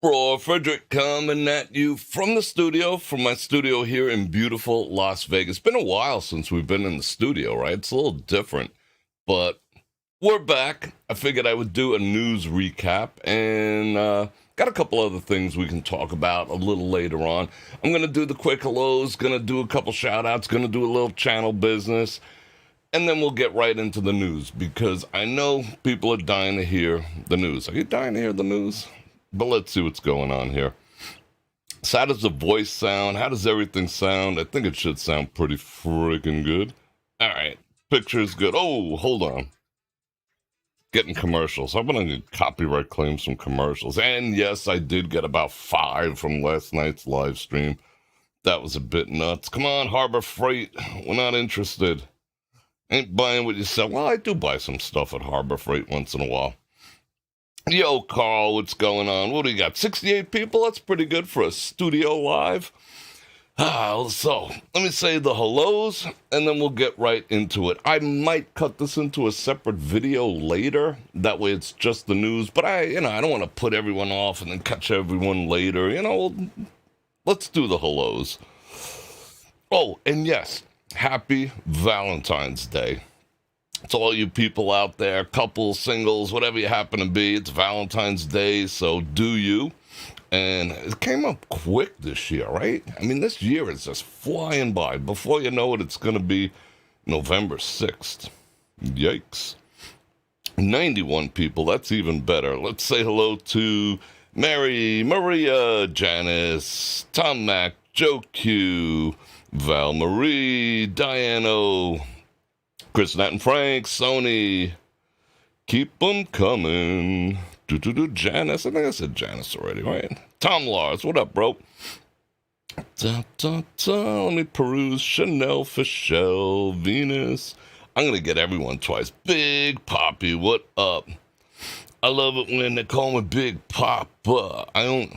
Bror Fredrik coming at you from the studio, from my studio here in beautiful Las Vegas. Been a while since we've been in the studio, right? It's a little different, but we're back. I figured I would do a news recap and got a couple other things we can talk about a little later on. I'm going to do the quick hellos, going to do a couple shout outs, going to do a little channel business, and then we'll get right into the news because I know people are dying to hear the news. Are you dying to hear the news? But let's see what's going on here. So how does the voice sound? How does everything sound? I think it should sound pretty freaking good. All right. Picture's good. Oh, hold on. Getting commercials. I'm going to copyright claims from commercials. And yes, I did get about 5 from last night's live stream. That was a bit nuts. Come on, Harbor Freight. We're not interested. Ain't buying what you sell. Well, I do buy some stuff at Harbor Freight once in a while. Yo, Carl, what's going on? What do you got? 68 people? That's pretty good for a studio live. So, let me say the hellos, and then we'll get right into it. I might cut this into a separate video later. That way it's just the news. But I don't want to put everyone off and then catch everyone later. Let's do the hellos. Oh, and yes, happy Valentine's Day. To all you people out there, couples, singles, whatever you happen to be, it's Valentine's Day, so do you. And it came up quick this year, right? I mean, this year is just flying by. Before you know it, it's going to be November 6th. Yikes. 91 people, that's even better. Let's say hello to Mary, Maria, Janice, Tom Mac, Joe Q, Val Marie, Diano, Chris Nat and Frank, Sony, keep them coming. Janice, I think I said Janice already, right? Tom Lars, what up, bro? Let me peruse. Chanel, Fischel, Venus. I'm going to get everyone twice. Big Poppy, what up? I love it when they call me Big Papa. I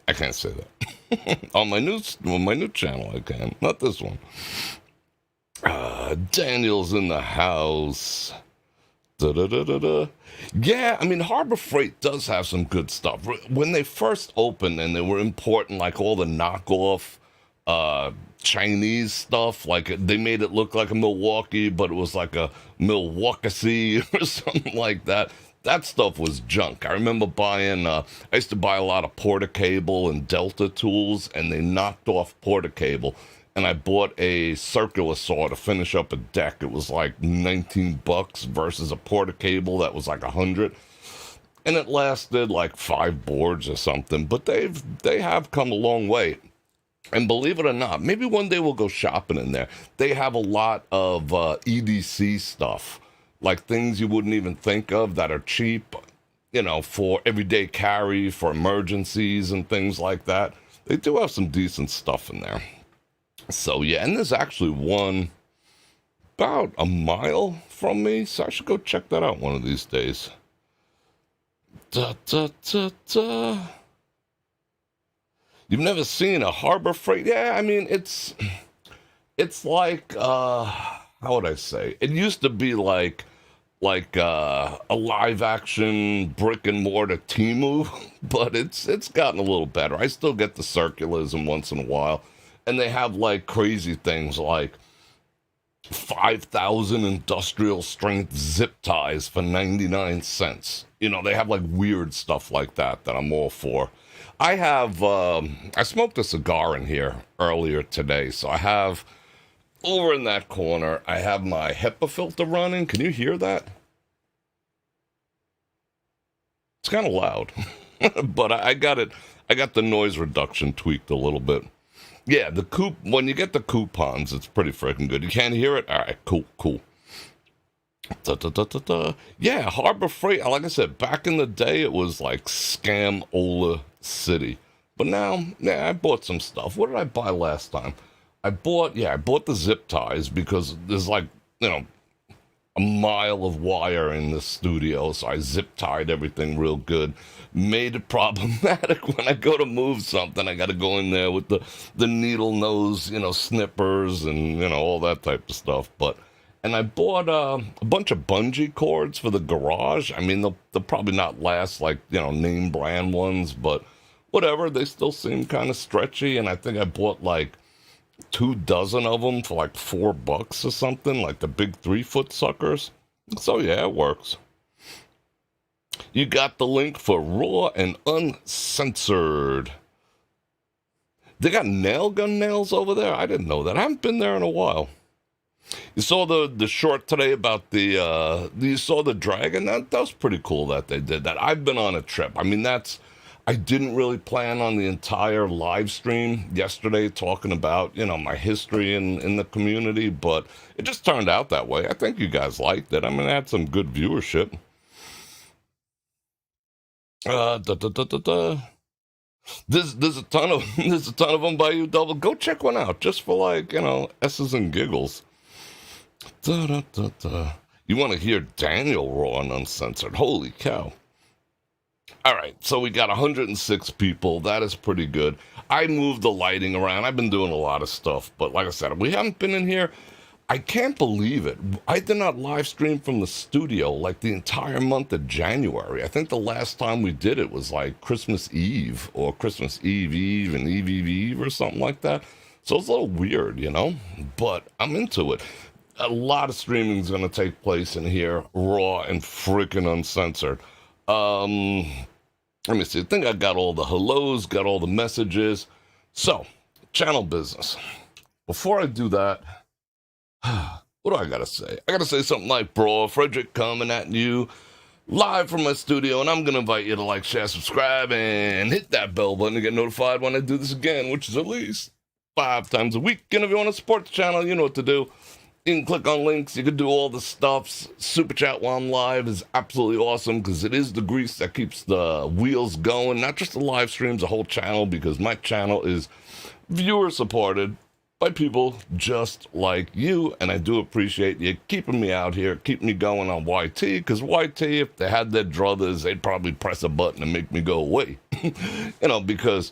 can't say that. on my new channel, I can. Not this one. Daniel's in the house. Yeah, I mean, Harbor Freight does have some good stuff. When they first opened and they were importing like all the knockoff Chinese stuff, like they made it look like a Milwaukee, but it was like a Milwaukee or something like that. That stuff was junk. I remember buying, I used to buy a lot of Porta-Cable and Delta tools, and they knocked off Porta-Cable. And I bought a circular saw to finish up a deck. It was like $19 versus a Porta-Cable that was like $100. And it lasted like 5 boards or something. But they have come a long way. And believe it or not, maybe one day we'll go shopping in there. They have a lot of EDC stuff, like things you wouldn't even think of that are cheap, for everyday carry, for emergencies and things like that. They do have some decent stuff in there. So, yeah, and there's actually one about a mile from me, so I should go check that out one of these days. You've never seen a Harbor Freight? Yeah, I mean, it's like, how would I say? It used to be like a live-action brick-and-mortar Temu, but it's gotten a little better. I still get the circulism once in a while. And they have like crazy things like 5,000 industrial strength zip ties for 99 cents. They have like weird stuff like that I'm all for. I smoked a cigar in here earlier today. So I have over in that corner, I have my HEPA filter running. Can you hear that? It's kind of loud, but I got it. I got the noise reduction tweaked a little bit. Yeah, when you get the coupons, it's pretty freaking good. You can't hear it? All right, cool. Yeah, Harbor Freight, like I said, back in the day, it was like Scam-ola City. But now, yeah, I bought some stuff. What did I buy last time? I bought the zip ties because there's like, a mile of wire in the studio, so I zip tied everything real good. Made it problematic when I go to move something. I got to go in there with the needle nose, snippers and all that type of stuff. And I bought a bunch of bungee cords for the garage. I mean, they'll probably not last like name brand ones, but whatever, they still seem kind of stretchy. And I think I bought like 2 dozen of them for like $4 or something, like the big 3-foot suckers. So yeah, it works. You got the link for Raw and Uncensored. They got nail gun nails over there? I didn't know that. I haven't been there in a while. You saw the short today about you saw the dragon? That was pretty cool that they did that. I've been on a trip. I mean, I didn't really plan on the entire live stream yesterday talking about, my history in the community, but it just turned out that way. I think you guys liked it. I mean, it had some good viewership. Da, da, da, da, da. There's a ton of them by you, Double. Go check one out just for like, S's and giggles. Da, da, da, da. You want to hear Daniel Raw and Uncensored? Holy cow. All right, so we got 106 people. That is pretty good. I moved the lighting around. I've been doing a lot of stuff, but like I said, we haven't been in here. I can't believe it. I did not live stream from the studio like the entire month of January. I think the last time we did it was like Christmas Eve or Christmas Eve and Eve or something like that. So it's a little weird, but I'm into it. A lot of streaming is going to take place in here, raw and freaking uncensored. Let me see. I think I got all the hellos, got all the messages. So, channel business. Before I do that, what do I gotta say? I gotta say something like, Bror Fredrik coming at you live from my studio, and I'm gonna invite you to like, share, subscribe, and hit that bell button to get notified when I do this again, which is at least 5 times a week. And if you want to support the channel, you know what to do. You can click on links. You can do all the stuffs. Super chat while I'm live is absolutely awesome because it is the grease that keeps the wheels going. Not just the live streams, the whole channel, because my channel is viewer supported by people just like you, and I do appreciate you keeping me out here, keeping me going on YT, because YT, if they had their druthers, they'd probably press a button and make me go away, because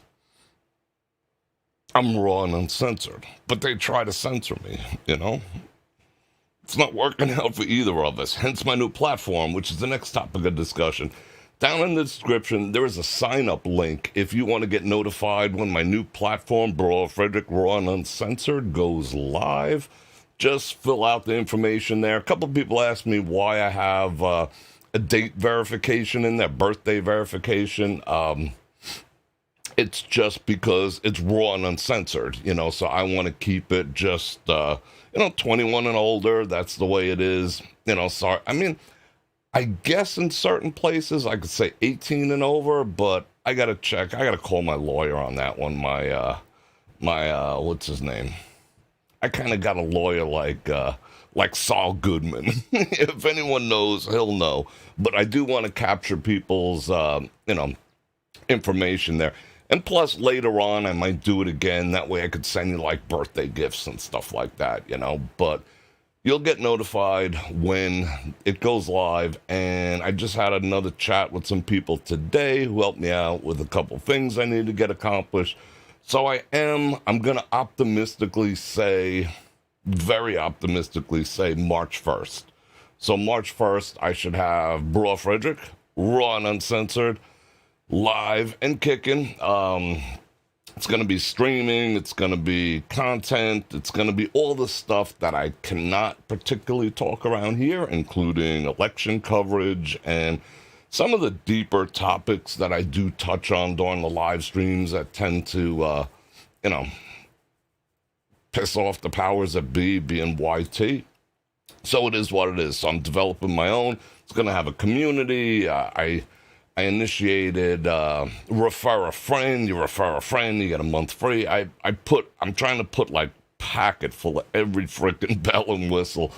I'm raw and uncensored, but they try to censor me, It's not working out for either of us, hence my new platform, which is the next topic of discussion. Down in the description, there is a sign-up link if you want to get notified when my new platform, Bror Fredrik Raw and Uncensored, goes live. Just fill out the information there. A couple people asked me why I have a date verification in there, birthday verification. It's just because it's raw and uncensored, so I want to keep it just, 21 and older. That's the way it is, sorry. I mean, I guess in certain places I could say 18 and over, but I got to check. I got to call my lawyer on that one. My what's his name? I kind of got a lawyer like Saul Goodman. If anyone knows, he'll know. But I do want to capture people's, information there. And plus, later on, I might do it again. That way I could send you, like, birthday gifts and stuff like that, But you'll get notified when it goes live. And I just had another chat with some people today who helped me out with a couple things I need to get accomplished. So I'm going to very optimistically say March 1st. So March 1st, I should have Bror Fredrik, Raw and Uncensored, live and kicking. It's going to be streaming, it's going to be content, it's going to be all the stuff that I cannot particularly talk around here, including election coverage and some of the deeper topics that I do touch on during the live streams that tend to, piss off the powers that be, being YT. So it is what it is. So I'm developing my own. It's going to have a community. I initiated refer a friend. You refer a friend, you get a month free. I'm trying to put like packet full of every freaking bell and whistle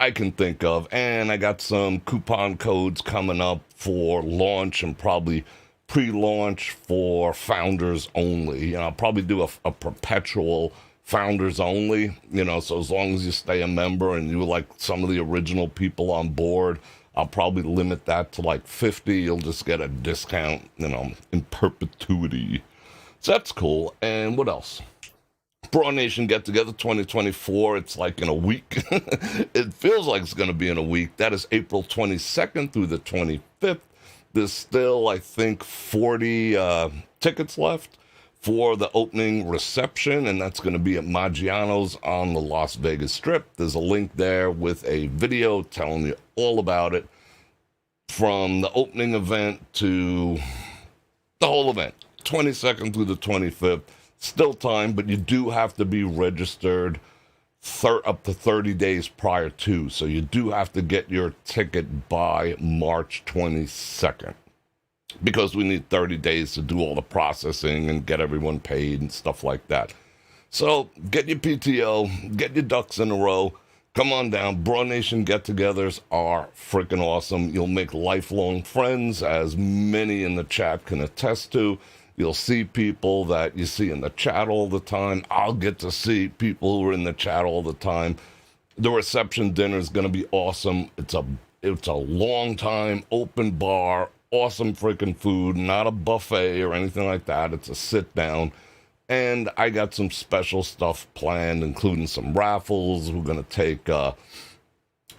I can think of. And I got some coupon codes coming up for launch and probably pre-launch for founders only. I'll probably do a perpetual founders only, so as long as you stay a member and you were like some of the original people on board, I'll probably limit that to like 50. You'll just get a discount, in perpetuity. So that's cool. And what else? Brawl Nation Get Together 2024. It's like in a week. It feels like it's going to be in a week. That is April 22nd through the 25th. There's still, I think, 40 tickets left for the opening reception, and that's going to be at Maggiano's on the Las Vegas Strip. There's a link there with a video telling you all about it, from the opening event to the whole event, 22nd through the 25th. Still time, but you do have to be registered up to 30 days prior to, so you do have to get your ticket by March 22nd, because we need 30 days to do all the processing and get everyone paid and stuff like that. So get your PTO, get your ducks in a row, come on down. Broad Nation get-togethers are freaking awesome. You'll make lifelong friends, as many in the chat can attest to. You'll see people that you see in the chat all the time. I'll get to see people who are in the chat all the time. The reception dinner is going to be awesome. It's a long time open bar, awesome freaking food, not a buffet or anything like that. It's a sit down. And I got some special stuff planned, including some raffles. We're going to take, I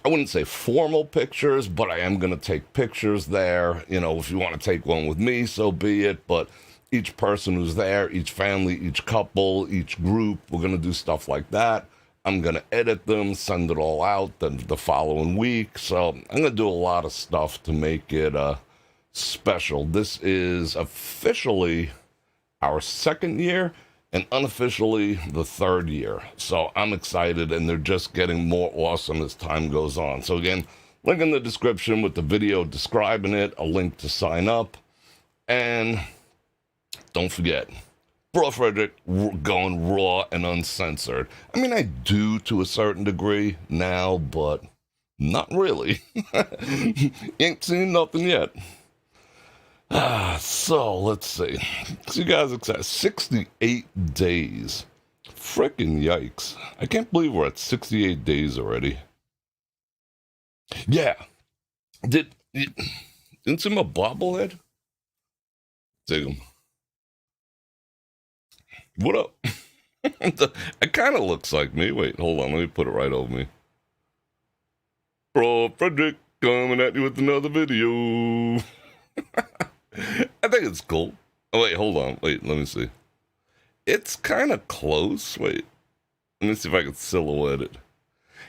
wouldn't say formal pictures, but I am going to take pictures there. You know, if you want to take one with me, so be it. But each person who's there, each family, each couple, each group, we're going to do stuff like that. I'm going to edit them, send it all out the following week. So I'm going to do a lot of stuff to make it special. This is officially our second year and unofficially the third year. So I'm excited, and they're just getting more awesome as time goes on. So again, link in the description with the video describing it, a link to sign up, and don't forget, Bror Fredrik going raw and uncensored. I mean, I do to a certain degree now, but not really. Ain't seen nothing yet. So, let's see. So you guys excited? 68 days. Frickin' yikes. I can't believe we're at 68 days already. Yeah. Didn't see my bobblehead? Take him. What up? It kind of looks like me. Wait, hold on. Let me put it right over me. Bror Fredrik coming at you with another video. I think it's cool. Oh, wait, hold on. Wait, let me see. It's kind of close. Wait. Let me see if I can silhouette it.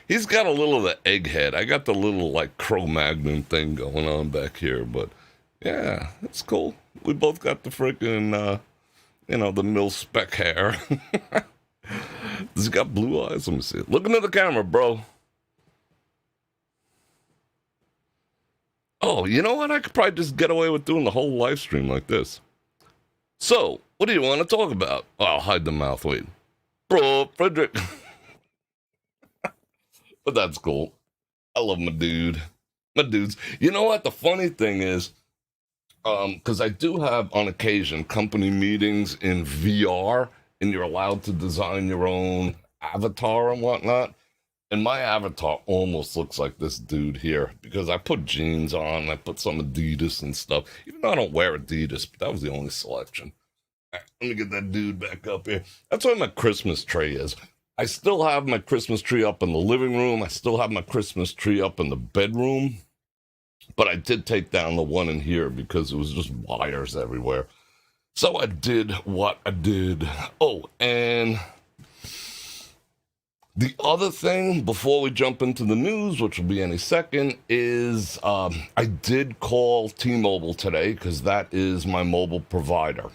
He's got a little of the egghead. I got the little, like, Cro-Magnon thing going on back here. But, yeah, it's cool. We both got the freaking, the mil-spec hair. Does he got blue eyes? Let me see. Look into the camera, bro. Oh, you know what? I could probably just get away with doing the whole live stream like this. So, what do you want to talk about? Oh, I'll hide the mouth. Wait. Bror Fredrik. But that's cool. I love my dude. My dudes. You know what? The funny thing is, because I do have, on occasion, company meetings in VR, and you're allowed to design your own avatar and whatnot. And my avatar almost looks like this dude here, because I put jeans on, I put some Adidas and stuff, even though I don't wear Adidas, but that was the only selection. All right, let me get that dude back up here. That's where my Christmas tree is. I still have my Christmas tree up in the living room. I still have my Christmas tree up in the bedroom. But I did take down the one in here because it was just wires everywhere. So I did what I did. Oh, and the other thing, before we jump into the news, which will be any second, is I did call T-Mobile today, because that is my mobile provider.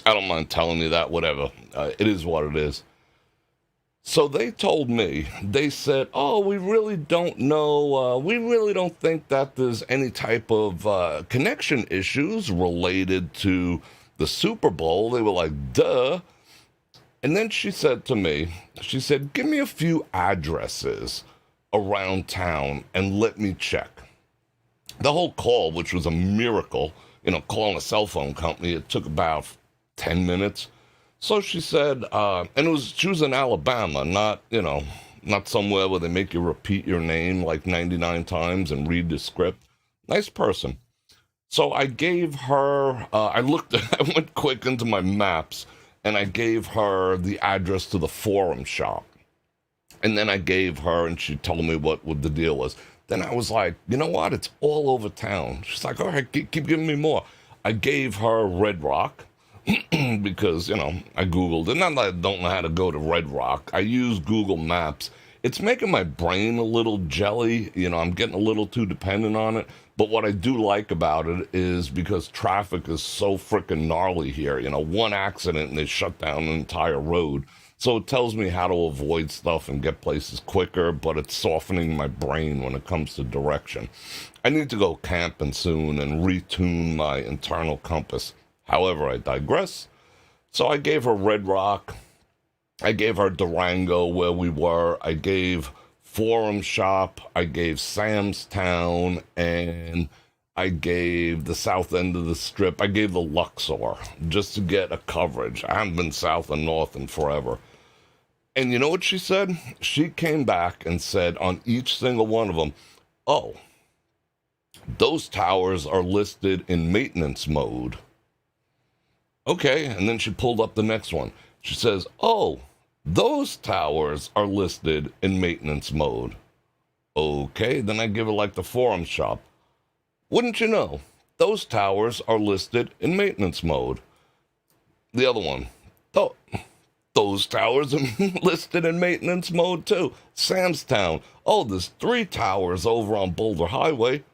I don't mind telling you that, whatever. It is what it is. So they told me, they said, oh, we really don't know, we really don't think that there's any type of connection issues related to the Super Bowl. They were like, duh. And then she said to me, she said, give me a few addresses around town and let me check. The whole call, which was a miracle, calling a cell phone company, it took about 10 minutes. So she said, and she was in Alabama, not somewhere where they make you repeat your name like 99 times and read the script. Nice person. So I gave her, I went quick into my maps, and I gave her the address to the Forum shop. And then I gave her, and she told me what the deal was. Then I was like, you know what? It's all over town. She's like, all right, keep giving me more. I gave her Red Rock. because, I Googled it. Not that I don't know how to go to Red Rock. I use Google Maps. It's making my brain a little jelly. I'm getting a little too dependent on it. But what I do like about it is because traffic is so freaking gnarly here. One accident and they shut down an entire road. So it tells me how to avoid stuff and get places quicker, but it's softening my brain when it comes to direction. I need to go camping soon and retune my internal compass. However, I digress. So I gave her Red Rock. I gave her Durango where we were. I gave Forum Shop. I gave Sam's Town. And I gave the south end of the strip. I gave the Luxor just to get a coverage. I haven't been south and north in forever. And you know what she said? She came back and said on each single one of them, oh, those towers are listed in maintenance mode. Okay, and then she pulled up the next one. She says, oh, those towers are listed in maintenance mode. Okay, then I give her like the Forum Shop. Wouldn't you know, those towers are listed in maintenance mode. The other one, those towers are listed in maintenance mode too. Sam's Town, oh, there's 3 towers over on Boulder Highway.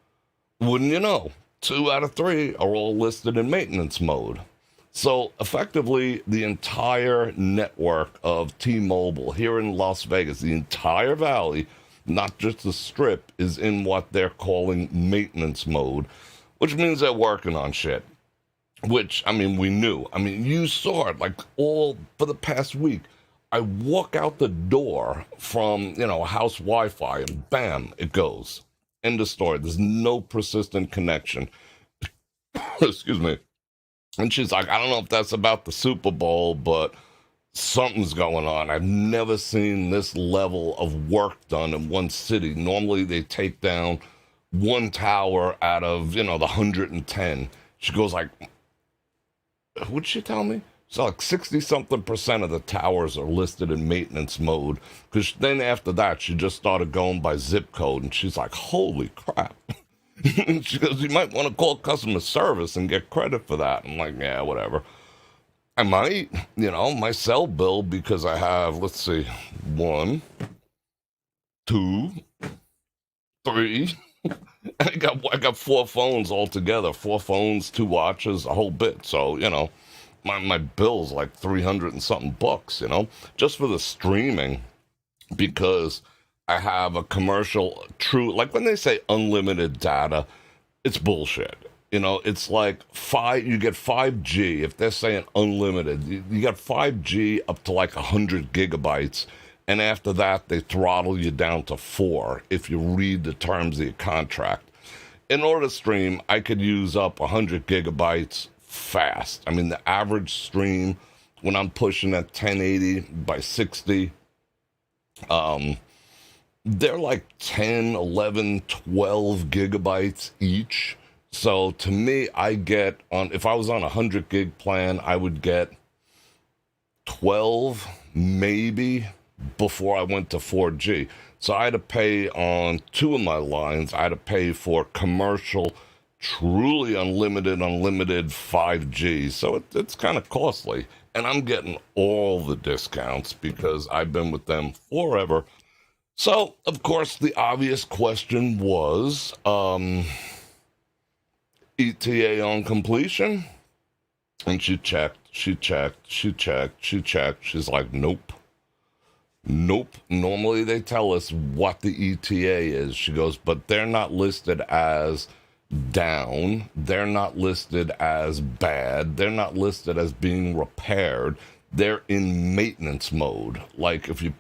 Wouldn't you know, 2 out of 3 are all listed in maintenance mode. So effectively, the entire network of T-Mobile here in Las Vegas, the entire valley, not just the strip, is in what they're calling maintenance mode, which means they're working on shit. Which, we knew. You saw it, like, all for the past week. I walk out the door from, house Wi-Fi, and bam, it goes. End of story. There's no persistent connection. Excuse me. And she's like, I don't know if that's about the Super Bowl, but something's going on. I've never seen this level of work done in one city. Normally they take down one tower out of, the 110. She goes like, what'd she tell me? So like 60-something% of the towers are listed in maintenance mode. Because then after that, she just started going by zip code. And she's like, holy crap. She goes, you might want to call customer service and get credit for that. I'm like, yeah, whatever. I might, my cell bill, because I have, let's see, 1, 2, 3. I got 4 phones altogether. 4 phones, 2 watches, a whole bit. So, my bill's like 300 and something bucks, just for the streaming, because I have a commercial like when they say unlimited data, it's bullshit. It's like you get 5G. If they're saying unlimited, you get 5G up to like 100 gigabytes. And after that, they throttle you down to 4 if you read the terms of your contract. In order to stream, I could use up 100 gigabytes fast. The average stream, when I'm pushing at 1080 by 60, they're like 10, 11, 12 gigabytes each. So to me, if I was on a 100 gig plan, I would get 12 maybe before I went to 4G. So I had to pay on 2 of my lines. I had to pay for commercial, truly unlimited 5G. So it's kind of costly. And I'm getting all the discounts because I've been with them forever. So, of course, the obvious question was, ETA on completion? And she checked. She's like, nope. Normally they tell us what the ETA is. She goes, but they're not listed as down. They're not listed as bad. They're not listed as being repaired. They're in maintenance mode. Like if you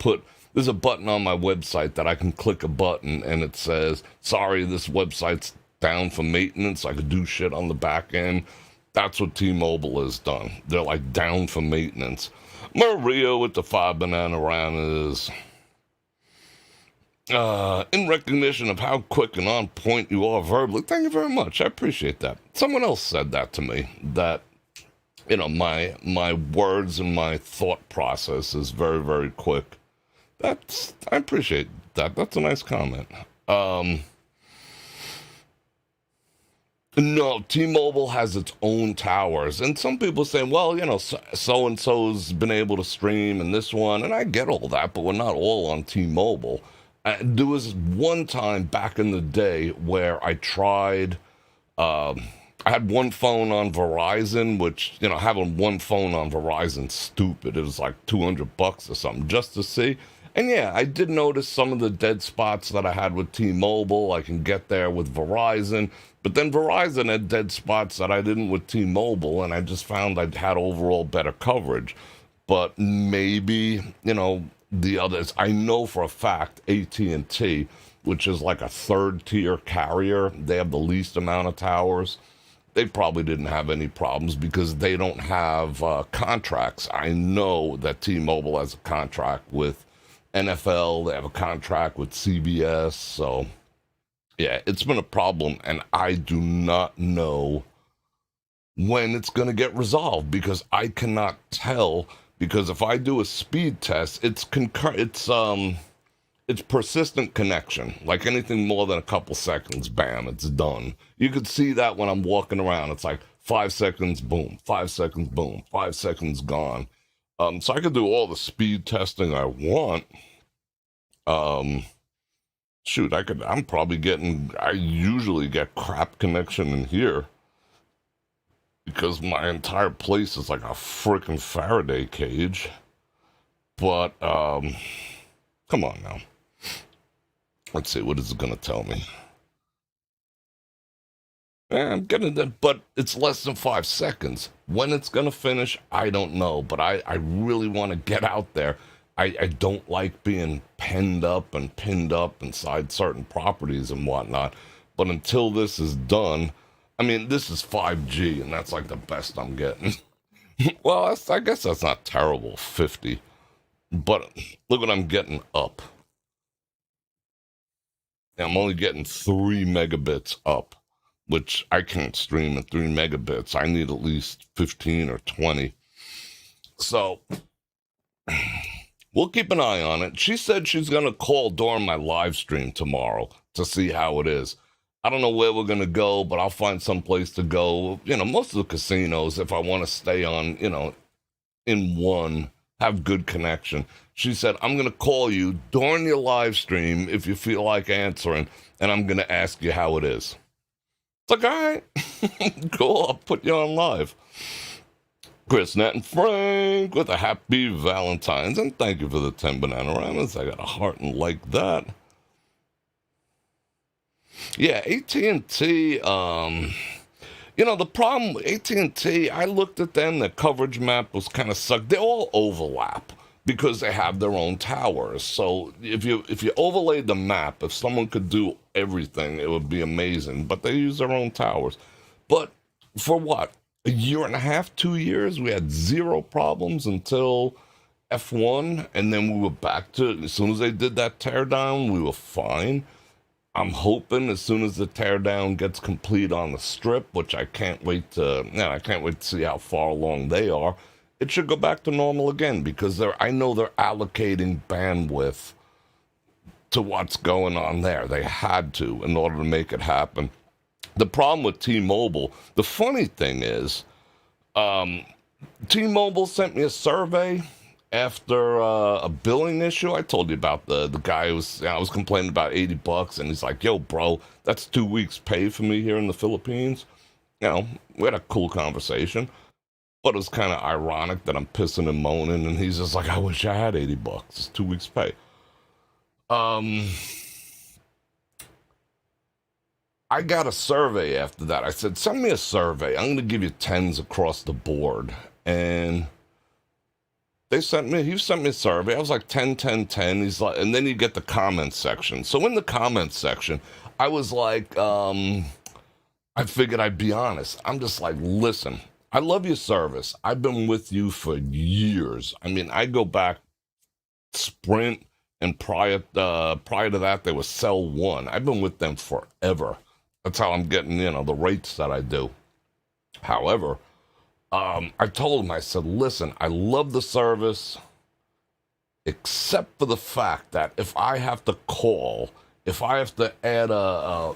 there's a button on my website that I can click a button and it says, sorry, this website's down for maintenance. I could do shit on the back end. That's what T-Mobile has done. They're like down for maintenance. Maria with the 5 banana round is, in recognition of how quick and on point you are verbally. Thank you very much. I appreciate that. Someone else said that to me, that, my words and my thought process is very, very quick. I appreciate that. That's a nice comment. No, T-Mobile has its own towers, and some people say, well, so and so's been able to stream in this one, and I get all that, but we're not all on T-Mobile. There was one time back in the day where I tried. Um, I had one phone on Verizon, which having one phone on Verizon's stupid. It was like $200 or something just to see. And yeah, I did notice some of the dead spots that I had with T-Mobile. I can get there with Verizon, but then Verizon had dead spots that I didn't with T-Mobile, and I just found I had overall better coverage. But maybe, the others. I know for a fact AT&T, which is like a third tier carrier, they have the least amount of towers. They probably didn't have any problems because they don't have contracts. I know that T-Mobile has a contract with NFL. They have a contract with CBS. So, yeah, it's been a problem, and I do not know when it's going to get resolved because I cannot tell. Because if I do a speed test, it's persistent connection. Like anything more than a couple seconds, bam, it's done. You could see that when I'm walking around. It's like 5 seconds, boom, 5 seconds, boom, 5 seconds gone. So I could do all the speed testing I want. Um, shoot, I'm probably I usually get crap connection in here because my entire place is like a freaking Faraday cage. But, come on now. Let's see, what is it going to tell me? I'm getting that, but it's less than 5 seconds. When it's going to finish, I don't know, but I really want to get out there. I don't like being penned up and pinned up inside certain properties and whatnot. But until this is done, I mean, this is 5G, and that's like the best I'm getting. Well, I guess that's not terrible, 50. But look what I'm getting up. I'm only getting 3 megabits up, which I can't stream at 3 megabits. I need at least 15 or 20. So we'll keep an eye on it. She said she's going to call during my live stream tomorrow to see how it is. I don't know where we're going to go, but I'll find some place to go. Most of the casinos, if I want to stay on, in one, have good connection. She said, I'm going to call you during your live stream if you feel like answering, and I'm going to ask you how it is. It's like, all right, cool, I'll put you on live. Chris, Nat, and Frank with a happy Valentine's, and thank you for the 10 Bananagramas. I got a heart and like that. Yeah, AT&T, the problem with AT&T, I looked at them, the coverage map was kind of sucked. They all overlap because they have their own towers. So if you overlaid the map, if someone could do everything, it would be amazing. But they use their own towers. But for what? A year and a half, 2 years, we had zero problems until F1, and then we were back to, as soon as they did that teardown, we were fine. I'm hoping as soon as the teardown gets complete on the strip, which I can't wait to see how far along they are. It should go back to normal again because I know they're allocating bandwidth to what's going on there. They had to in order to make it happen. The problem with T-Mobile, the funny thing is, T-Mobile sent me a survey after a billing issue. I told you about the guy who I was complaining about $80, and he's like, yo, bro, that's 2 weeks pay for me here in the Philippines. We had a cool conversation, but it was kind of ironic that I'm pissing and moaning, and he's just like, I wish I had $80. It's 2 weeks pay. I got a survey after that. I said, send me a survey. I'm going to give you tens across the board. And he sent me a survey. I was like 10, 10, 10. He's like, and then you get the comments section. So in the comments section, I was like, I figured I'd be honest. I'm just like, listen, I love your service. I've been with you for years. I mean, I go back Sprint, and prior to that, they were Cell One. I've been with them forever. That's how I'm getting, the rates that I do. However, I told him, I said, listen, I love the service, except for the fact that if I have to add a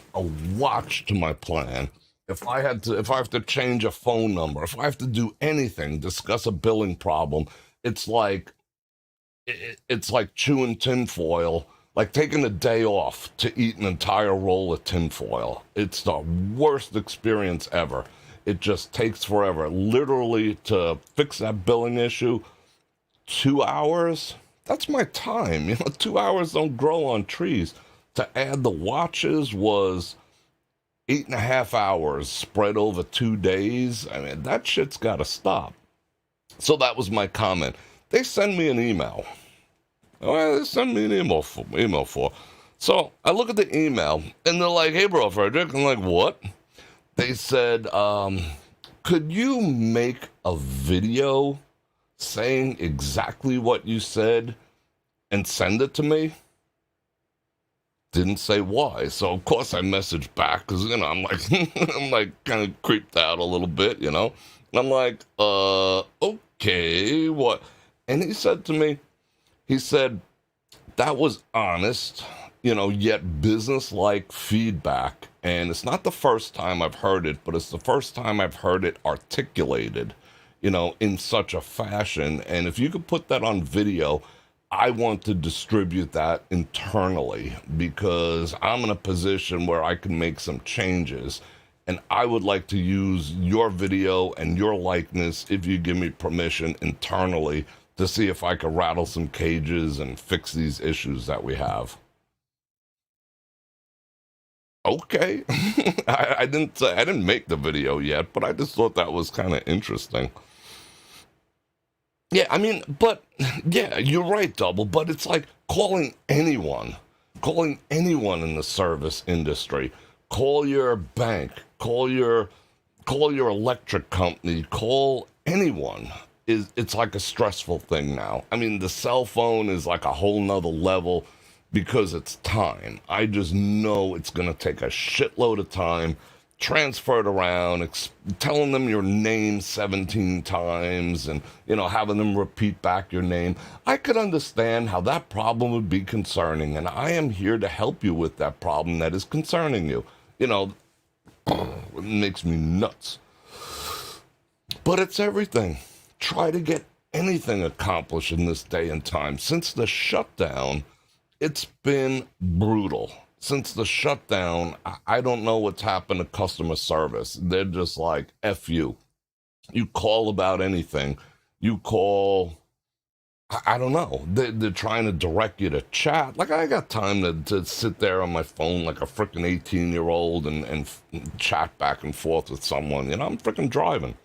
watch to my plan, if I have to change a phone number, if I have to do anything, discuss a billing problem, it's like it's like chewing tinfoil, like taking a day off to eat an entire roll of tinfoil. It's the worst experience ever. It just takes forever. Literally, to fix that billing issue, 2 hours, that's my time. 2 hours don't grow on trees. To add the watches was 8.5 hours spread over 2 days. I mean, that shit's got to stop. So that was my comment. They send me an email. Well, they send me an email for. So I look at the email and they're like, "Hey, Bror Fredrik." I'm like, "What?" They said, "Could you make a video saying exactly what you said and send it to me?" Didn't say why. So of course I messaged back because I'm like I'm like kind of creeped out a little bit. And I'm like, okay, what? And he said to me, he said, "That was honest, yet business-like feedback. And it's not the first time I've heard it, but it's the first time I've heard it articulated, in such a fashion. And if you could put that on video, I want to distribute that internally because I'm in a position where I can make some changes. And I would like to use your video and your likeness, if you give me permission, internally to see if I could rattle some cages and fix these issues that we have." Okay. I didn't make the video yet, but I just thought that was kind of interesting. Yeah, I mean, but yeah, you're right, Double, but it's like calling anyone in the service industry. Call your bank, call your electric company, call anyone. It's like a stressful thing now. I mean, the cell phone is like a whole nother level because it's time. I just know it's going to take a shitload of time, transfer it around, telling them your name 17 times and, having them repeat back your name. I could understand how that problem would be concerning, and I am here to help you with that problem that is concerning you. It makes me nuts. But it's everything. Try to get anything accomplished in this day and time. Since the shutdown, it's been brutal. Since the shutdown, I don't know what's happened to customer service. They're just like, F you. You call about anything. You call, I don't know. They're trying to direct you to chat. Like, I got time to sit there on my phone like a freaking 18-year-old and chat back and forth with someone. I'm freaking driving.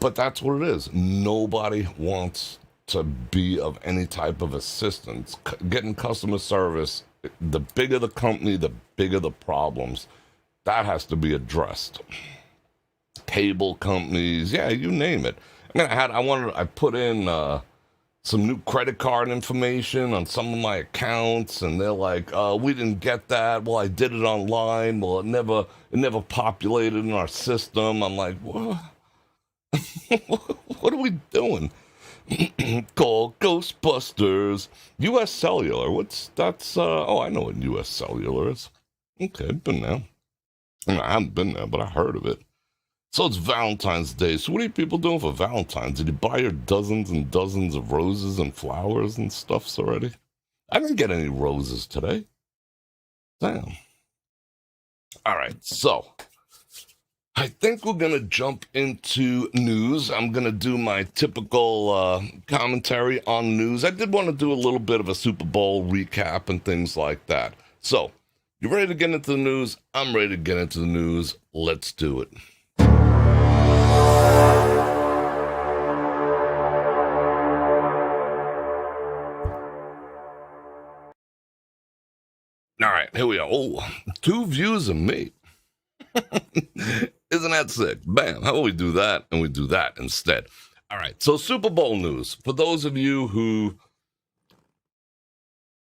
But that's what it is. Nobody wants to be of any type of assistance. Getting customer service, the bigger the company, the bigger the problems. That has to be addressed. Cable companies, yeah, you name it. I mean, I put in some new credit card information on some of my accounts, and they're like, "We didn't get that." Well, I did it online. Well, it never populated in our system. I'm like, what? What are we doing? Call Ghostbusters. U.S. Cellular. Oh, I know what U.S. Cellular is. Okay, I've been there. I haven't been there, but I heard of it. So it's Valentine's Day. So what are you people doing for Valentine's? Did you buy your dozens and dozens of roses and flowers and stuffs already? I didn't get any roses today. Damn. All right, so I think we're going to jump into news. I'm going to do my typical commentary on news. I did want to do a little bit of a Super Bowl recap and things like that. So, you ready to get into the news? I'm ready to get into the news. Let's do it. All right, here we are. Oh, 2 views of me. Isn't that sick? Bam. How about we do that and we do that instead? All right. So Super Bowl news. For those of you who...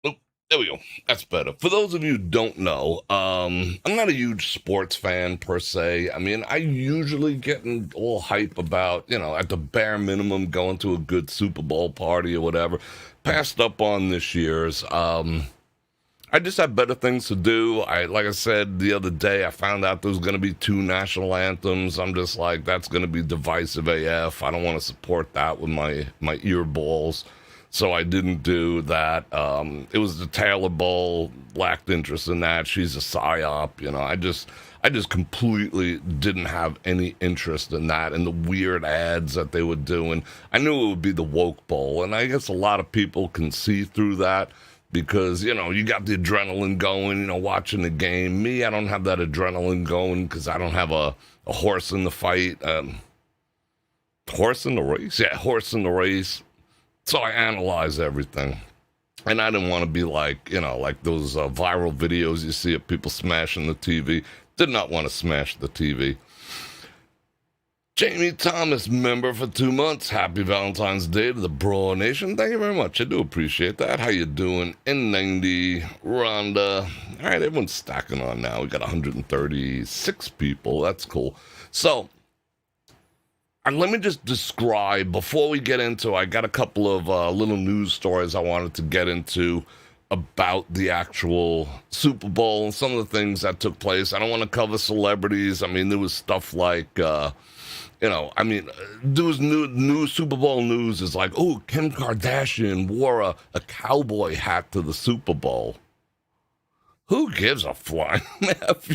Oh, there we go. That's better. For those of you who don't know, I'm not a huge sports fan per se. I mean, I usually get all hype about, at the bare minimum, going to a good Super Bowl party or whatever. Passed up on this year's. I just have better things to do. Like I said the other day, I found out there was going to be 2 national anthems. I'm just like, that's going to be divisive AF. I don't want to support that with my ear balls. So I didn't do that. It was the Taylor Bowl, lacked interest in that. She's a psyop, I just completely didn't have any interest in that and the weird ads that they were doing. I knew it would be the woke bowl, and I guess a lot of people can see through that because, you got the adrenaline going, watching the game. Me, I don't have that adrenaline going because I don't have a horse in the fight. Horse in the race? Yeah, horse in the race. So I analyze everything. And I didn't want to be like, like those viral videos you see of people smashing the TV. Did not want to smash the TV. Jamie Thomas, member for 2 months. Happy Valentine's Day to the Bror Nation. Thank you very much. I do appreciate that. How you doing? N90, Rhonda. All right, everyone's stacking on now. We got 136 people. That's cool. So, and let me just describe, before we get into, I got a couple of little news stories I wanted to get into about the actual Super Bowl and some of the things that took place. I don't want to cover celebrities. I mean, there was stuff like, there was new Super Bowl news is like, oh, Kim Kardashian wore a cowboy hat to the Super Bowl. Who gives a flying F,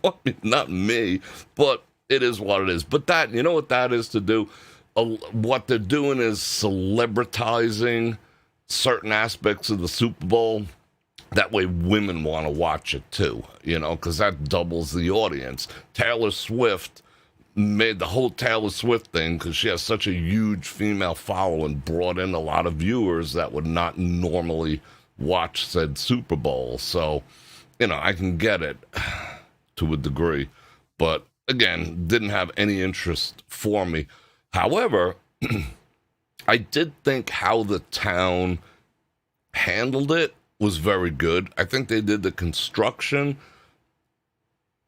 I mean, not me, but it is what it is. But that, you know what that is to do? What they're doing is celebritizing certain aspects of the Super Bowl. That way women want to watch it too, because that doubles the audience. Taylor Swift made the whole Taylor Swift thing, because she has such a huge female following, brought in a lot of viewers that would not normally watch said Super Bowl. So, I can get it to a degree. But again, didn't have any interest for me. However, I did think how the town handled it was very good. I think they did the construction,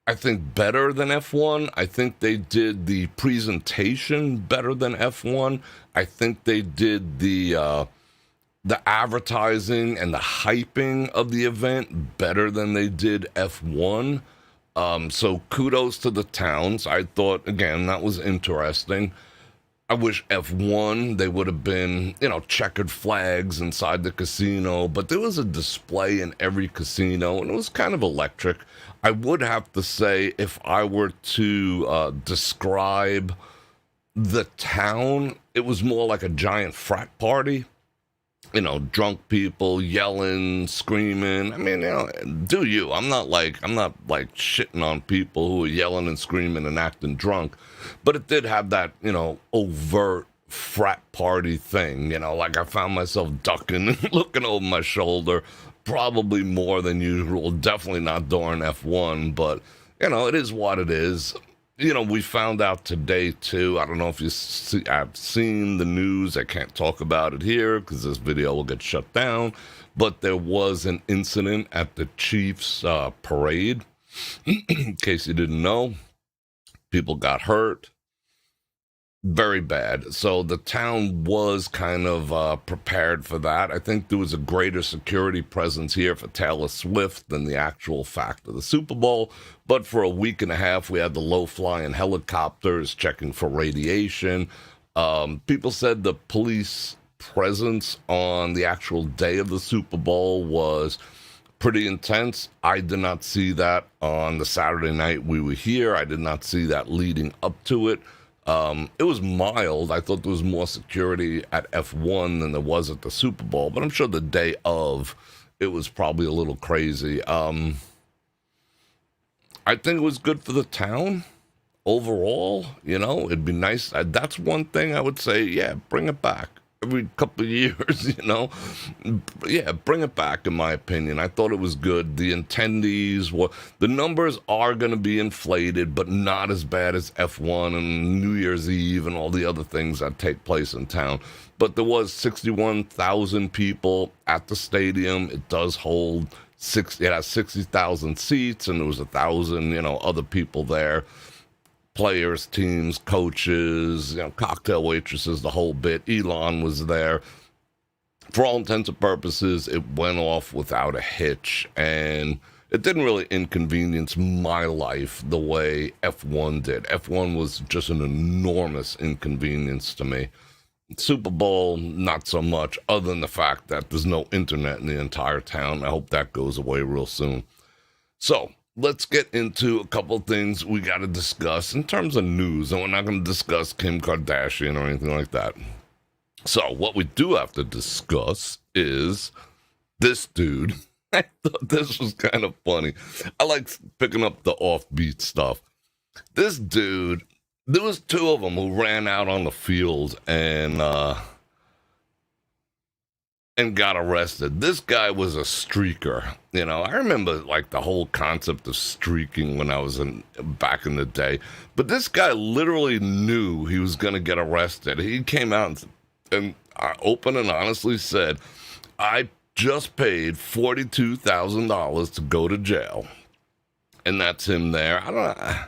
I think, better than F1. I think they did the presentation better than F1. I think they did the advertising and the hyping of the event better than they did F1. So kudos to the towns. I thought, again, that was interesting. I wish F1, they would have been, checkered flags inside the casino, but there was a display in every casino, and it was kind of electric. I would have to say, if I were to describe the town, it was more like a giant frat party. Drunk people yelling, screaming. I mean, do you? I'm not like shitting on people who are yelling and screaming and acting drunk, but it did have that, overt frat party thing. Like I found myself ducking and looking over my shoulder, probably more than usual. Definitely not during F1, but it is what it is. We found out today, too. I don't know if I've seen the news. I can't talk about it here because this video will get shut down. But there was an incident at the Chiefs parade. In case you didn't know, people got hurt. Very bad. So the town was kind of prepared for that. I think there was a greater security presence here for Taylor Swift than the actual fact of the Super Bowl. But for a week and a half, we had the low-flying helicopters checking for radiation. People said the police presence on the actual day of the Super Bowl was pretty intense. I did not see that on the Saturday night we were here. I did not see that leading up to it. It was mild. I thought there was more security at F1 than there was at the Super Bowl, but I'm sure the day of, it was probably a little crazy. I think it was good for the town overall. It'd be nice. That's one thing I would say, yeah, bring it back every couple of years, Yeah, bring it back, in my opinion. I thought it was good. The attendees, the numbers are going to be inflated, but not as bad as F1 and New Year's Eve and all the other things that take place in town. But there was 61,000 people at the stadium. It does hold it has 60,000 seats, and there was 1,000, other people there. Players, teams, coaches, cocktail waitresses, the whole bit. Elon was there. for all intents and purposes, it went off without a hitch, and it didn't really inconvenience my life the way F1 did. F1 was just an enormous inconvenience to me. Super Bowl, not so much, other than the fact that there's no internet in the entire town. I hope that goes away real soon. So, let's get into a couple of things we got to discuss in terms of news, and we're not going to discuss Kim Kardashian or anything like that. So, what we do have to discuss is this dude. I thought this was kind of funny. I like picking up the offbeat stuff. This dude, there was two of them who ran out on the field and got arrested. This guy was a streaker. You know, I remember like the whole concept of streaking when I was back in the day. But this guy literally knew he was going to get arrested. He came out and open and honestly said, I just paid $42,000 to go to jail. And that's him there. I don't know.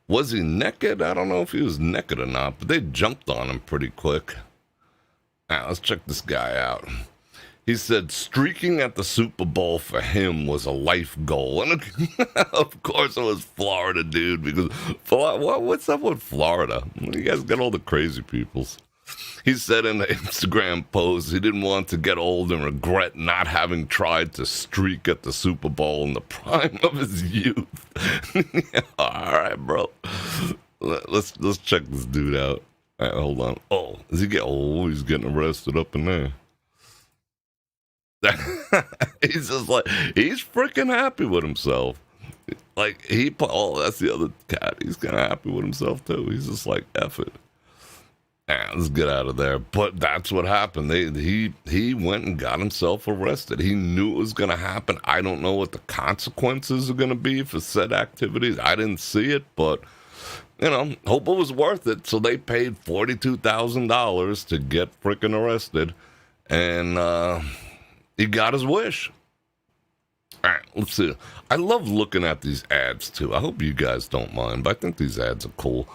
Was he naked? I don't know if he was naked or not, but they jumped on him pretty quick. Now, let's check this guy out. He said streaking at the Super Bowl for him was a life goal. And of course it was Florida, dude, because what's up with Florida? You guys got all the crazy peoples. He said in the Instagram post he didn't want to get old and regret not having tried to streak at the Super Bowl in the prime of his youth. Yeah, all right, bro. Let's check this dude out. All right, hold on. Oh, is he getting? Oh, he's getting arrested up in there. He's just like, he's freaking happy with himself. Like that's the other cat. He's kind of happy with himself too. He's just like, F it. Let's get out of there. But that's what happened. He went and got himself arrested. He knew it was going to happen. I don't know what the consequences are going to be for said activities. I didn't see it, but, you know, hope it was worth it. So they paid $42,000 to get freaking arrested. And he got his wish. All right, let's see. I love looking at these ads, too. I hope you guys don't mind, but I think these ads are cool.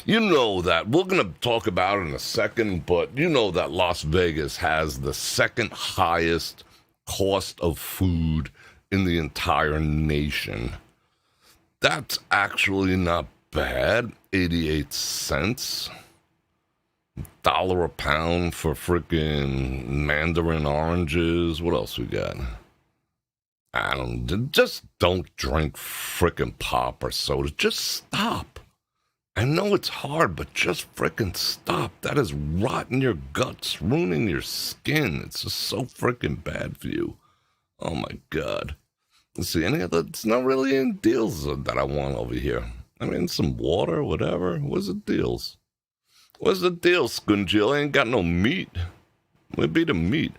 You know that, we're going to talk about it in a second, but you know that Las Vegas has the second highest cost of food in the entire nation. That's actually not bad. 88 cents. $1 a pound for freaking mandarin oranges. What else we got? Just don't drink freaking pop or soda. Just stop. I know it's hard, but just freaking stop. That is rotting your guts, ruining your skin. It's just so freaking bad for you. Oh my God. Let's see, it's not really any deals that I want over here. I mean, some water, whatever. What's the deals? What's the deal, Scungill? I ain't got no meat. Where'd be the meat?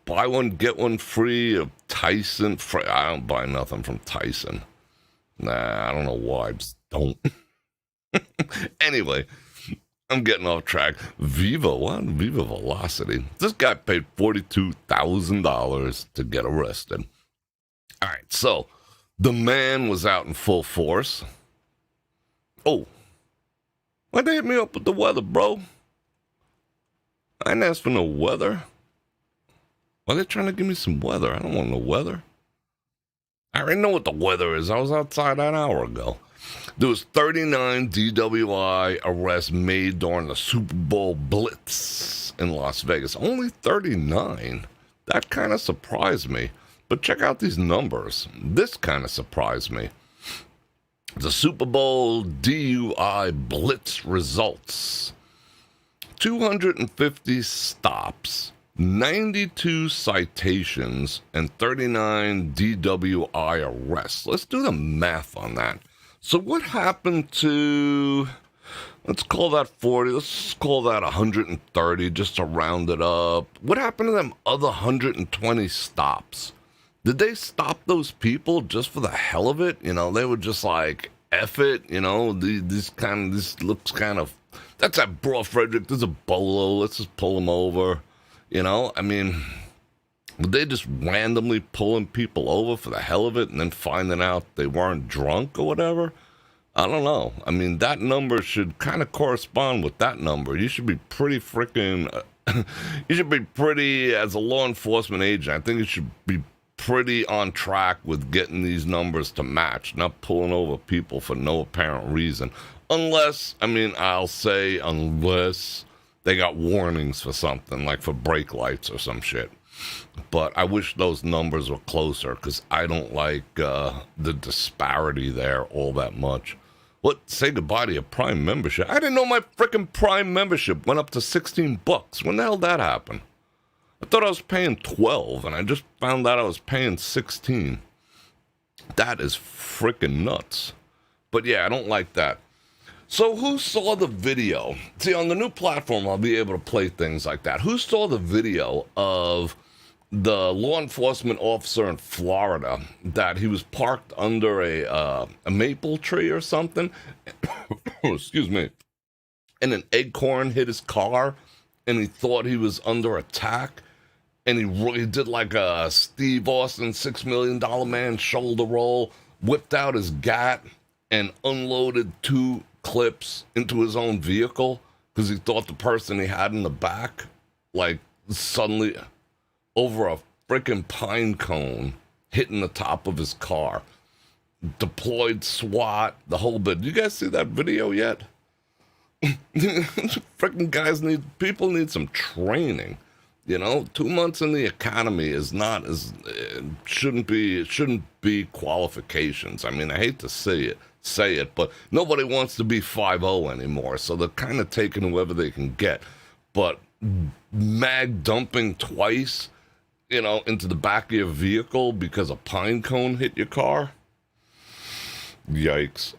Buy one, get one free of Tyson. I don't buy nothing from Tyson. Nah, I don't know why. I just don't. Anyway, I'm getting off track. Viva Velocity. This guy paid $42,000 to get arrested. All right, so the man was out in full force. Oh, why'd they hit me up with the weather, bro? I didn't ask for no weather. Why are they trying to give me some weather? I don't want no weather. I already know what the weather is. I was outside an hour ago. There was 39 DWI arrests made during the Super Bowl Blitz in Las Vegas. Only 39? That kind of surprised me. But check out these numbers. This kind of surprised me. The Super Bowl DUI Blitz results. 250 stops, 92 citations, and 39 DWI arrests. Let's do the math on that. So what happened to, let's call that 40, let's call that 130 just to round it up. What happened to them other 120 stops? Did they stop those people just for the hell of it? You know, they were just like, F it, you know, this looks kind of, that's that Bror Fredrik, there's a bolo, let's just pull him over. You know, I mean, were they just randomly pulling people over for the hell of it and then finding out they weren't drunk or whatever? I don't know. I mean, that number should kind of correspond with that number. You should be pretty freaking you should be pretty, as a law enforcement agent, I think you should be pretty on track with getting these numbers to match, not pulling over people for no apparent reason. Unless, I mean, I'll say unless they got warnings for something, like for brake lights or some shit. But I wish those numbers were closer, because I don't like the disparity there all that much. What? Say goodbye to your Prime membership. I didn't know my frickin' Prime membership went up to $16. When the hell did that happen? I thought I was paying 12, and I just found out I was paying 16. That is frickin' nuts. But yeah, I don't like that. So who saw the video? See, on the new platform, I'll be able to play things like that. Who saw the video of the law enforcement officer in Florida that he was parked under a maple tree or something? Excuse me. And an acorn hit his car, and he thought he was under attack. And he did like a Steve Austin $6 Million Man shoulder roll, whipped out his gat, and unloaded 2 clips into his own vehicle because he thought the person he had in the back, like, suddenly over a freaking pine cone hitting the top of his car. Deployed SWAT, the whole bit. You guys see that video yet? Freaking people need some training. You know, 2 months in the academy is not as, it shouldn't be qualifications. I mean, I hate to say it, but nobody wants to be 5-0 anymore, so they're kind of taking whoever they can get. But mag dumping twice, you know, into the back of your vehicle because a pine cone hit your car? Yikes.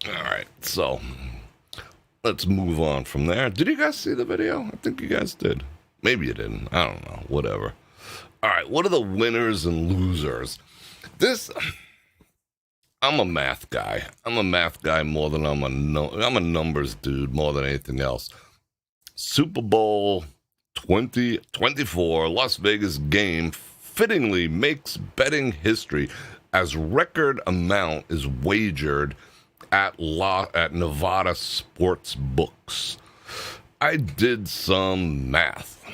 All right, so let's move on from there. Did you guys see the video? I think you guys did. Maybe you didn't. I don't know. Whatever. All right, what are the winners and losers? I'm a math guy. I'm a math guy more than I'm a numbers dude more than anything else. Super Bowl 2024 Las Vegas game fittingly makes betting history as record amount is wagered at Nevada sports books. I did some math.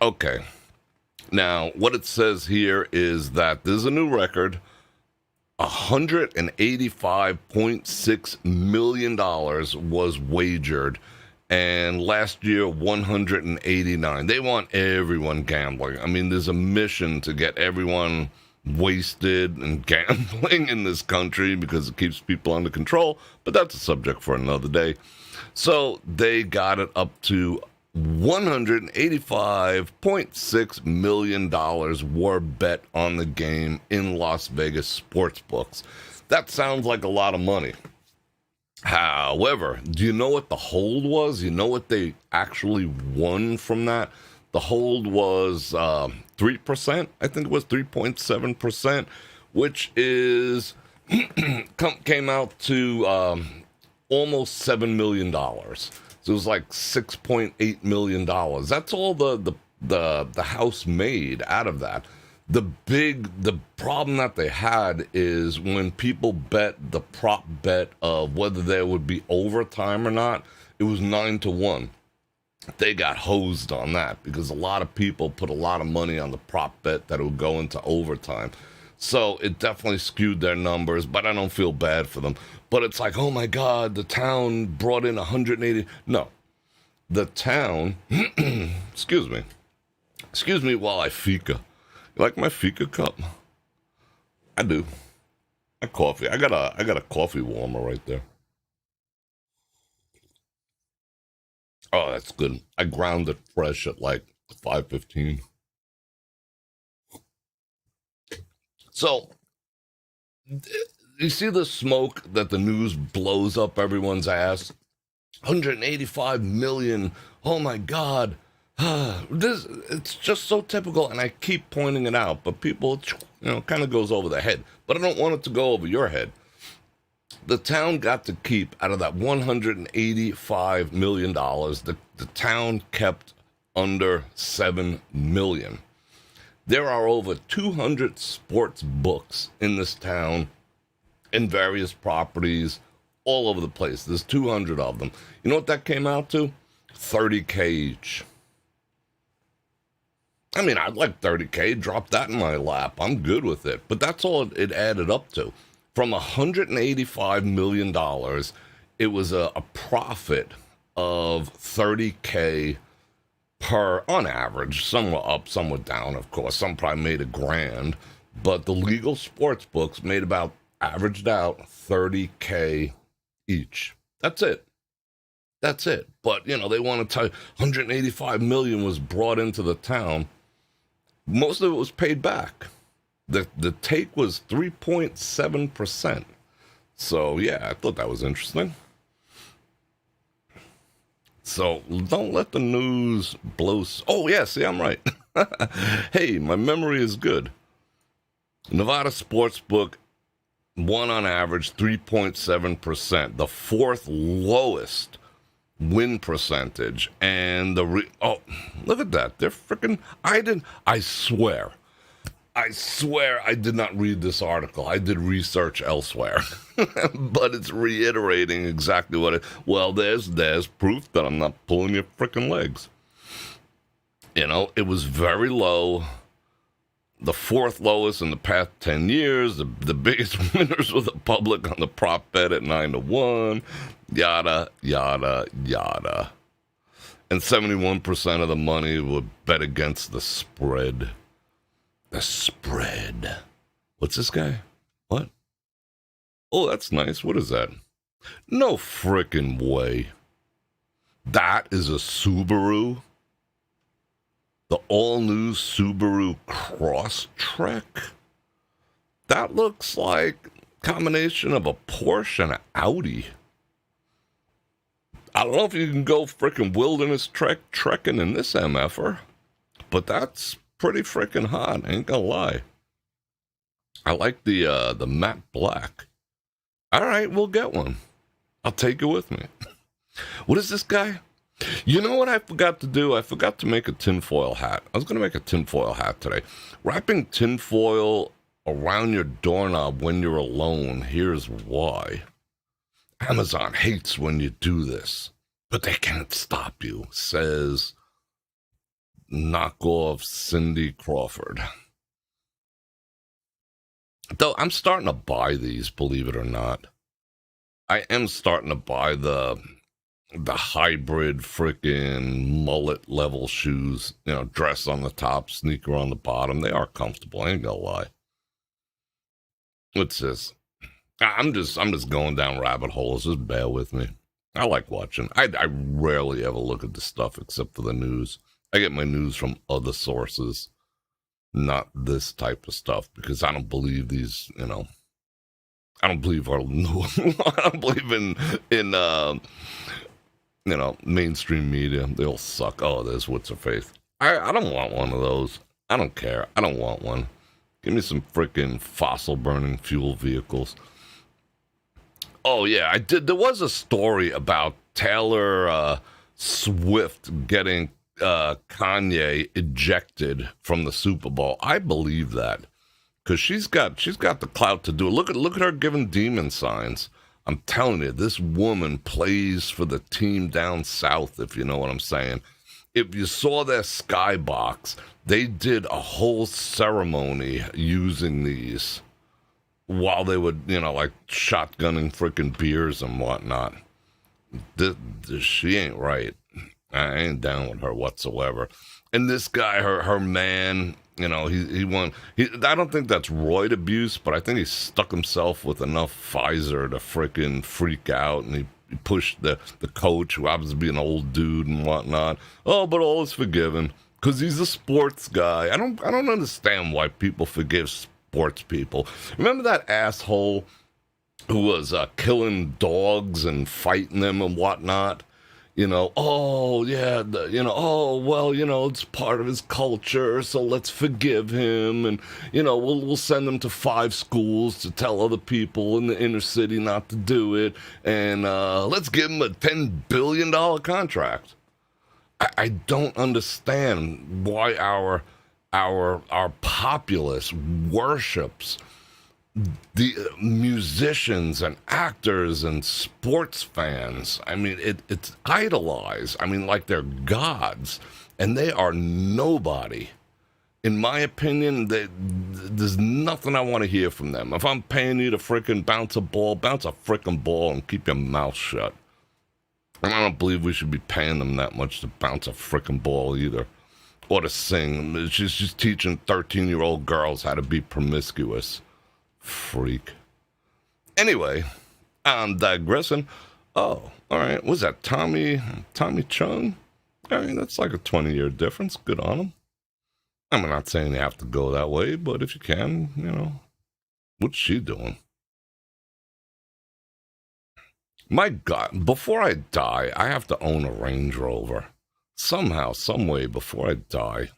Okay. Now, what it says here is that there's a new record. $185.6 million was wagered, and last year 189. They want everyone gambling. I mean, there's a mission to get everyone wasted and gambling in this country because it keeps people under control, but that's a subject for another day. So they got it up to $185.6 million were bet on the game in Las Vegas sports books. That sounds like a lot of money. However, do you know what the hold was? You know what they actually won from that? The hold was 3%. I think it was 3.7%, which is came out to almost $7 million. So it was like $6.8 million. That's all the house made out of that. The problem that they had is when people bet the prop bet of whether there would be overtime or not, it was 9-1. They got hosed on that because a lot of people put a lot of money on the prop bet that it would go into overtime. So it definitely skewed their numbers, but I don't feel bad for them. But it's like, oh my God, the town brought in 180. No, the town, excuse me while I fika. You like my fika cup? I do. My coffee. I got a coffee warmer right there. Oh, that's good. I ground it fresh at like 5:15. So, you see the smoke that the news blows up everyone's ass? 185 million. Oh my God. It's just so typical, and I keep pointing it out, but people, kind of goes over their head. But I don't want it to go over your head. The town got to keep, out of that $185 million, the town kept under $7 million. There are over 200 sports books in this town, in various properties, all over the place. There's 200 of them. You know what that came out to? $30K each. I mean, I'd like $30K. Drop that in my lap. I'm good with it. But that's all it added up to. From $185 million, it was a profit of $30K per, on average. Some were up, some were down, of course. Some probably made $1,000. But the legal sports books made about, averaged out, $30K each. That's it. That's it. But, you know, they want to tell you $185 million was brought into the town. Most of it was paid back. The take was 3.7%. So, yeah, I thought that was interesting. So, don't let the news blow. Oh, yeah, see, I'm right. Hey, my memory is good. Nevada Sportsbook won on average 3.7%, the fourth lowest win percentage. And oh, look at that. They're freaking, I swear I did not read this article. I did research elsewhere. But it's reiterating exactly what well, there's proof that I'm not pulling your freaking legs. You know, it was very low. The fourth lowest in the past 10 years. The biggest winners were the public on the prop bet at 9-1. Yada, yada, yada. And 71% of the money would bet against the spread. The spread. What's this guy? What? Oh, that's nice. What is that? No frickin' way. That is a Subaru? The all-new Subaru Crosstrek? That looks like a combination of a Porsche and an Audi. I don't know if you can go frickin' wilderness trekking in this MFR, but that's pretty frickin' hot, ain't gonna lie. I like the matte black. All right, we'll get one. I'll take it with me. What is this guy? You know what I forgot to do? I forgot to make a tinfoil hat. I was going to make a tinfoil hat today. Wrapping tinfoil around your doorknob when you're alone, here's why. Amazon hates when you do this, but they can't stop you, says knockoff Cindy Crawford. Though I'm starting to buy these, believe it or not. I am starting to buy the hybrid frickin' mullet level shoes, you know, dress on the top, sneaker on the bottom. They are comfortable, I ain't gonna lie. What's this? I'm just going down rabbit holes. Just bear with me. I like watching. I rarely ever look at this stuff except for the news. I get my news from other sources, not this type of stuff, because I don't believe these, you know, I don't believe I don't believe in you know, mainstream media. They all suck. Oh, there's what's her face. I don't want one of those. I don't care. I don't want one. Give me some freaking fossil burning fuel vehicles. Oh yeah, I did. There was a story about Taylor Swift getting Kanye ejected from the Super Bowl. I believe that because she's got the clout to do it. Look at her giving demon signs. I'm telling you, this woman plays for the team down south, if you know what I'm saying. If you saw their skybox, they did a whole ceremony using these while they would, you know, like shotgunning freaking beers and whatnot. She ain't right. I ain't down with her whatsoever. And this guy, her man, you know, he won. I don't think that's roid abuse, but I think he stuck himself with enough Pfizer to freaking freak out, and he pushed the coach, who happens to be an old dude and whatnot. Oh, but all is forgiven because he's a sports guy. I don't understand why people forgive sports people. Remember that asshole who was killing dogs and fighting them and whatnot? You know, oh, yeah, oh, well, you know, it's part of his culture, so let's forgive him, and, you know, we'll send him to 5 schools to tell other people in the inner city not to do it, and let's give him a $10 billion contract. I don't understand why our populace worships the musicians and actors and sports fans, I mean, it's idolized. I mean, like they're gods, and they are nobody. In my opinion, there's nothing I want to hear from them. If I'm paying you to frickin' bounce a frickin' ball and keep your mouth shut. And I don't believe we should be paying them that much to bounce a frickin' ball either. Or to sing. She's just teaching 13-year-old girls how to be promiscuous. Freak. Anyway, I'm digressing. Oh, all right. Was that Tommy Chung? I mean, that's like a 20-year difference. Good on him. I'm not saying you have to go that way, but if you can, you know, what's she doing? My God, before I die, I have to own a Range Rover. Somehow, some way, before I die.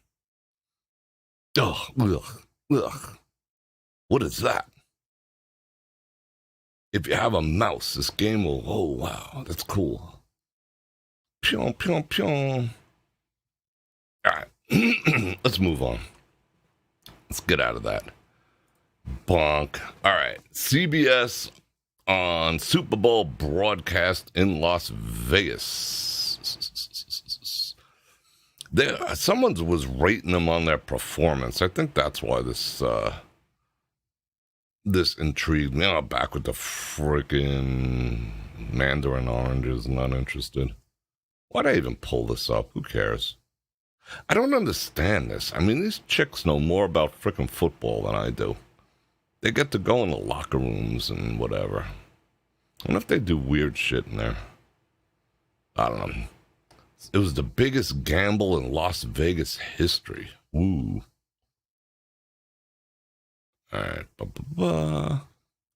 Ugh. What is that? If you have a mouse, this game will, oh wow, that's cool. Pyong, pyong, pyong. Alright, let's move on. Let's get out of that. Bonk. Alright, CBS on Super Bowl broadcast in Las Vegas. Someone was rating them on their performance. I think that's why this intrigued me. I'm back with the freaking Mandarin oranges. Not interested. Why'd I even pull this up? Who cares? I don't understand this. I mean, these chicks know more about freaking football than I do. They get to go in the locker rooms and whatever. I wonder if they do weird shit in there. I don't know. It was the biggest gamble in Las Vegas history. Woo. All right.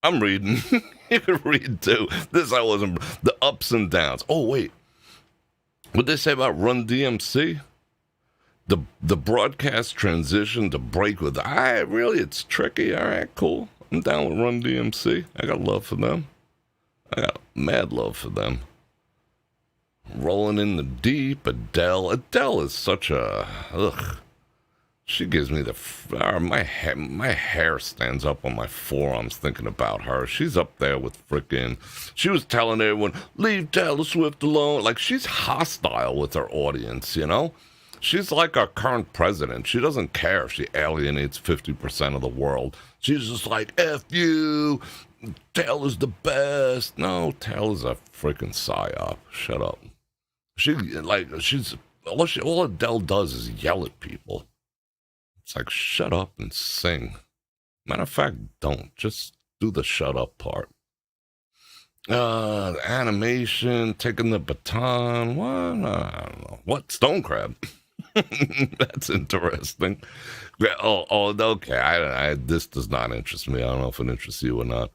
I'm reading. You can read too. This I wasn't. The ups and downs. Oh, wait. What'd they say about Run DMC? The broadcast transition to break with, it's tricky. All right, cool. I'm down with Run DMC. I got love for them. I got mad love for them. Rolling in the deep, Adele. Adele is such a, ugh. She gives me my hair stands up on my forearms thinking about her. She's up there with frickin', she was telling everyone, leave Taylor Swift alone. Like, she's hostile with her audience, you know? She's like our current president. She doesn't care if she alienates 50% of the world. She's just like, F you, Taylor's the best. No, Taylor's a freaking psyop. Shut up. All Adele does is yell at people. It's like, shut up and sing. Matter of fact, don't. Just do the shut up part. The animation, taking the baton. What? I don't know. What? Stone Crab? That's interesting. Oh, okay. This does not interest me. I don't know if it interests you or not.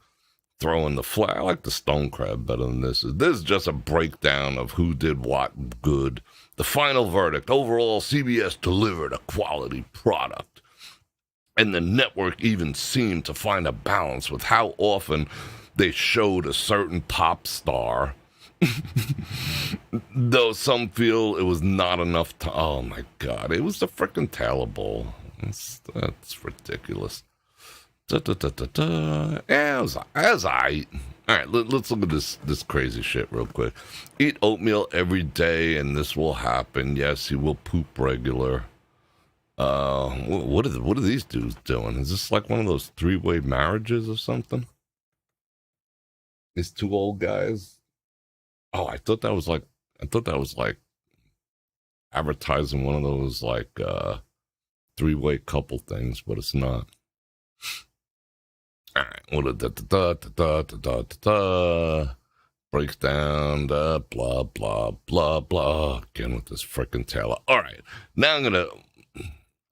Throwing the flag. I like the Stone Crab better than this. This is just a breakdown of who did what good. The final verdict. Overall, CBS delivered a quality product. And the network even seemed to find a balance with how often they showed a certain pop star. Though some feel it was not enough to, oh my God, it was the frickin' Taylor Bowl. That's ridiculous. Yeah, as I eat. All right, let's look at this crazy shit real quick. Eat oatmeal every day and this will happen. Yes, he will poop regular. What are these dudes doing? Is this like one of those three-way marriages or something? These two old guys. Oh, I thought that was like advertising one of those like three-way couple things, but it's not. All right, breaks down the blah blah blah blah again with this frickin' Taylor. All right, now I'm gonna.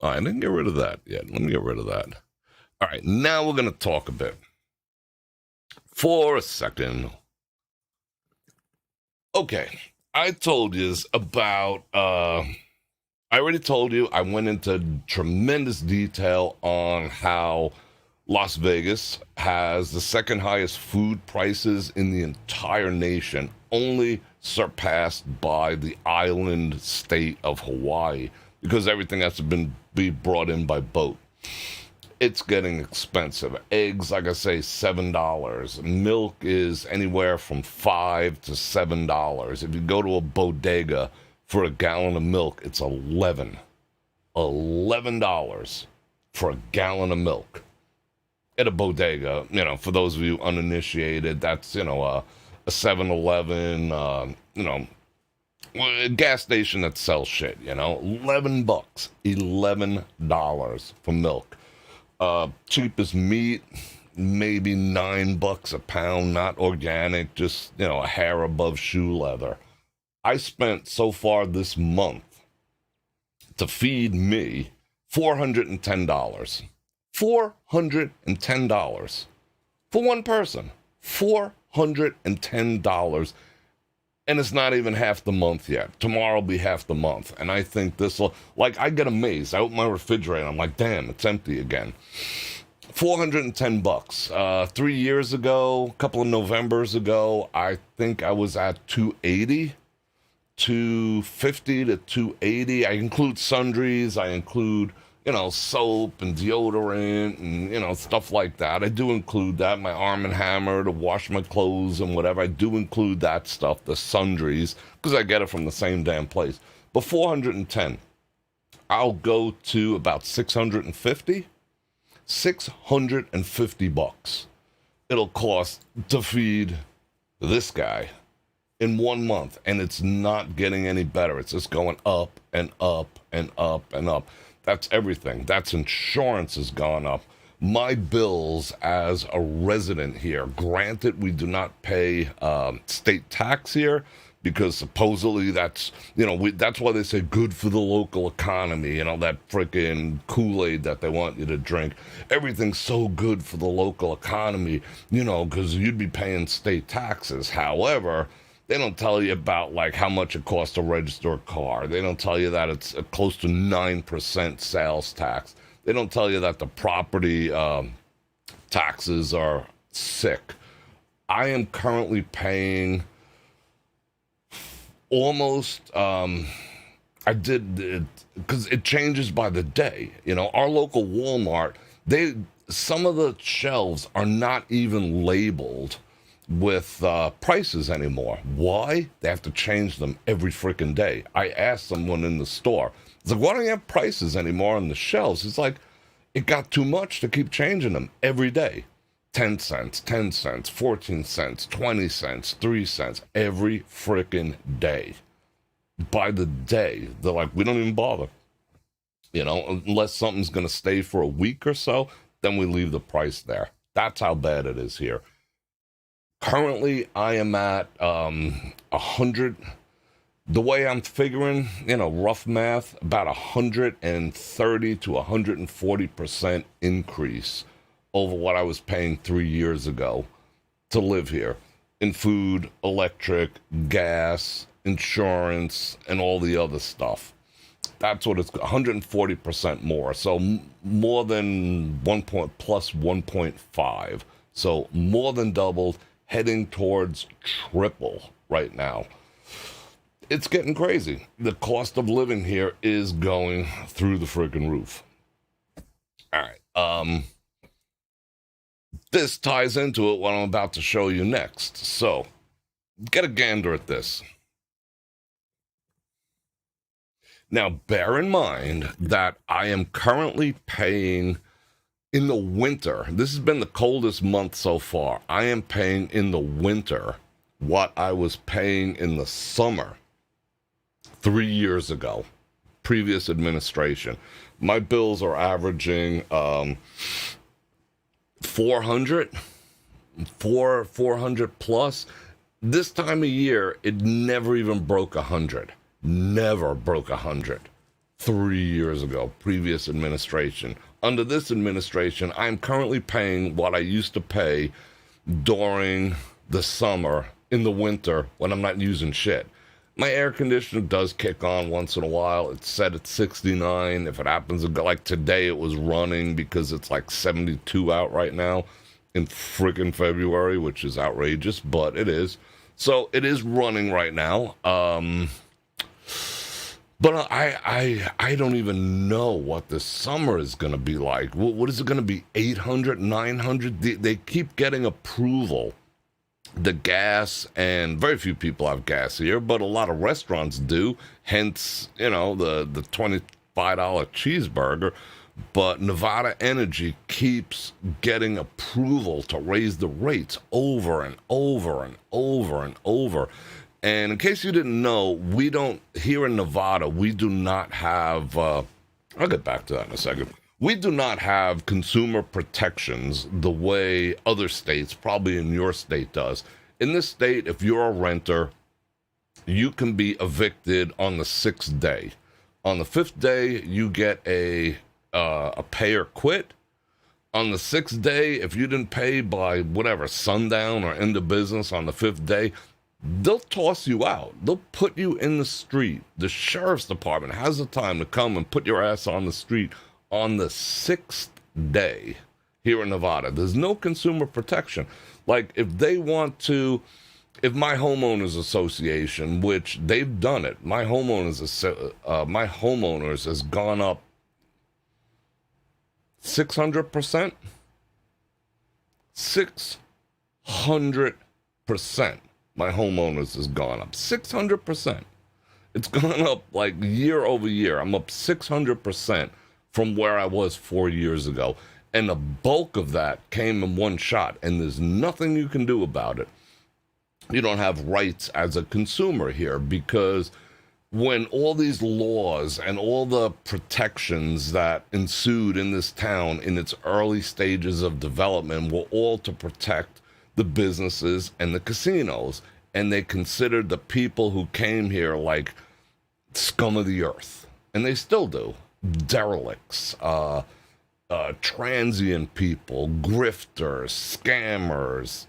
I didn't get rid of that yet. Let me get rid of that. All right, now we're gonna talk a bit for a second. Okay, I told you about. I already told you. I went into tremendous detail on how Las Vegas has the second highest food prices in the entire nation, only surpassed by the island state of Hawaii, because everything has to be brought in by boat. it's getting expensive. Eggs, like I say, $7. Milk is anywhere from $5 to $7. If you go to a bodega for a gallon of milk, it's $11 for a gallon of milk at a bodega. For those of you uninitiated, that's a 7-Eleven, a gas station that sells shit. $11, $11 for milk. Cheapest meat, maybe $9 a pound, not organic, just a hair above shoe leather. I spent so far this month to feed me $410. $410 for one person. $410. And it's not even half the month yet. Tomorrow will be half the month. And I think this will, I get amazed. I open my refrigerator, I'm like, damn, it's empty again. $410. 3 years ago, a couple of Novembers ago, I think I was at $280. $250 to $280. I include sundries. I include, soap and deodorant and, stuff like that. I do include that. My Arm & Hammer to wash my clothes and whatever. I do include that stuff, the sundries, because I get it from the same damn place. But $410. I'll go to about $650. $650 it'll cost to feed this guy in 1 month, and it's not getting any better. It's just going up and up and up and up. That's everything. That's insurance has gone up. My bills as a resident here, granted, we do not pay state tax here because supposedly that's, that's why they say good for the local economy, that freaking Kool-Aid that they want you to drink. Everything's so good for the local economy, because you'd be paying state taxes. However, they don't tell you about how much it costs to register a car. They don't tell you that it's close to 9% sales tax. They don't tell you that the property taxes are sick. I am currently paying almost, I did it because it changes by the day. Our local Walmart, some of the shelves are not even labeled with prices anymore. Why? They have to change them every freaking day. I asked someone in the store, it's like, why don't you have prices anymore on the shelves? It's like, it got too much to keep changing them every day. 10 cents, 10 cents, 14 cents, 20 cents, 3 cents, every freaking day. By the day, they're like, we don't even bother. Unless something's going to stay for a week or so, then we leave the price there. That's how bad it is here. Currently, I am at 100. The way I'm figuring, rough math, about 130 to 140% increase over what I was paying 3 years ago to live here in food, electric, gas, insurance, and all the other stuff. That's what it's 140% more. So more than plus 1.5. So more than doubled, heading towards triple right now. It's getting crazy. The cost of living here is going through the freaking roof. All right. This ties into it, what I'm about to show you next. So, get a gander at this. Now, bear in mind that I am currently paying in the winter. This has been the coldest month so far. I am paying in the winter what I was paying in the summer 3 years ago, previous administration. My bills are averaging 400 plus. This time of year, it never even broke 100. Never broke 100. 3 years ago, previous administration. Under this administration, I'm currently paying what I used to pay during the summer, in the winter, when I'm not using shit. My air conditioner does kick on once in a while. It's set at 69. If it happens to go, like today, it was running because it's like 72 out right now in friggin' February, which is outrageous, but it is. So it is running right now. But I don't even know what this summer is going to be like. What is it going to be? 800, 900? They keep getting approval. The gas, and very few people have gas here, but a lot of restaurants do. Hence, the $25 cheeseburger. But Nevada Energy keeps getting approval to raise the rates over and over and over and over. And in case you didn't know, we don't, here in Nevada, we do not have, I'll get back to that in a second. We do not have consumer protections the way other states, probably in your state, does. In this state, if you're a renter, you can be evicted on the 6th day. On the 5th day, you get a pay or quit. On the 6th day, if you didn't pay by whatever, sundown or end of business on the 5th day, they'll toss you out. They'll put you in the street. The sheriff's department has the time to come and put your ass on the street on the 6th day here in Nevada. There's no consumer protection. Like, if they want to, if my homeowners association, which they've done it, my homeowners has gone up 600%. 600%. My homeowners has gone up 600%. It's gone up like year over year. I'm up 600% from where I was 4 years ago. And the bulk of that came in one shot, and there's nothing you can do about it. You don't have rights as a consumer here, because when all these laws and all the protections that ensued in this town in its early stages of development were all to protect the businesses and the casinos, and they considered the people who came here like scum of the earth, and they still do. Derelicts, transient people, grifters, scammers,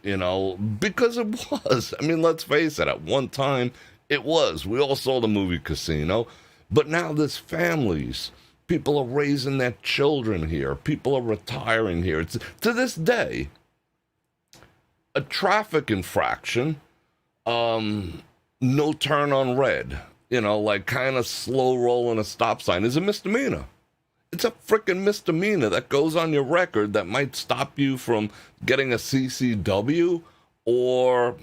because it was. I mean, let's face it, at one time, it was. We all saw the movie Casino, but now there's families. People are raising their children here. People are retiring here. It's, to this day, a traffic infraction, no turn on red, like kind of slow rolling a stop sign is a misdemeanor. It's a freaking misdemeanor that goes on your record that might stop you from getting a CCW, or,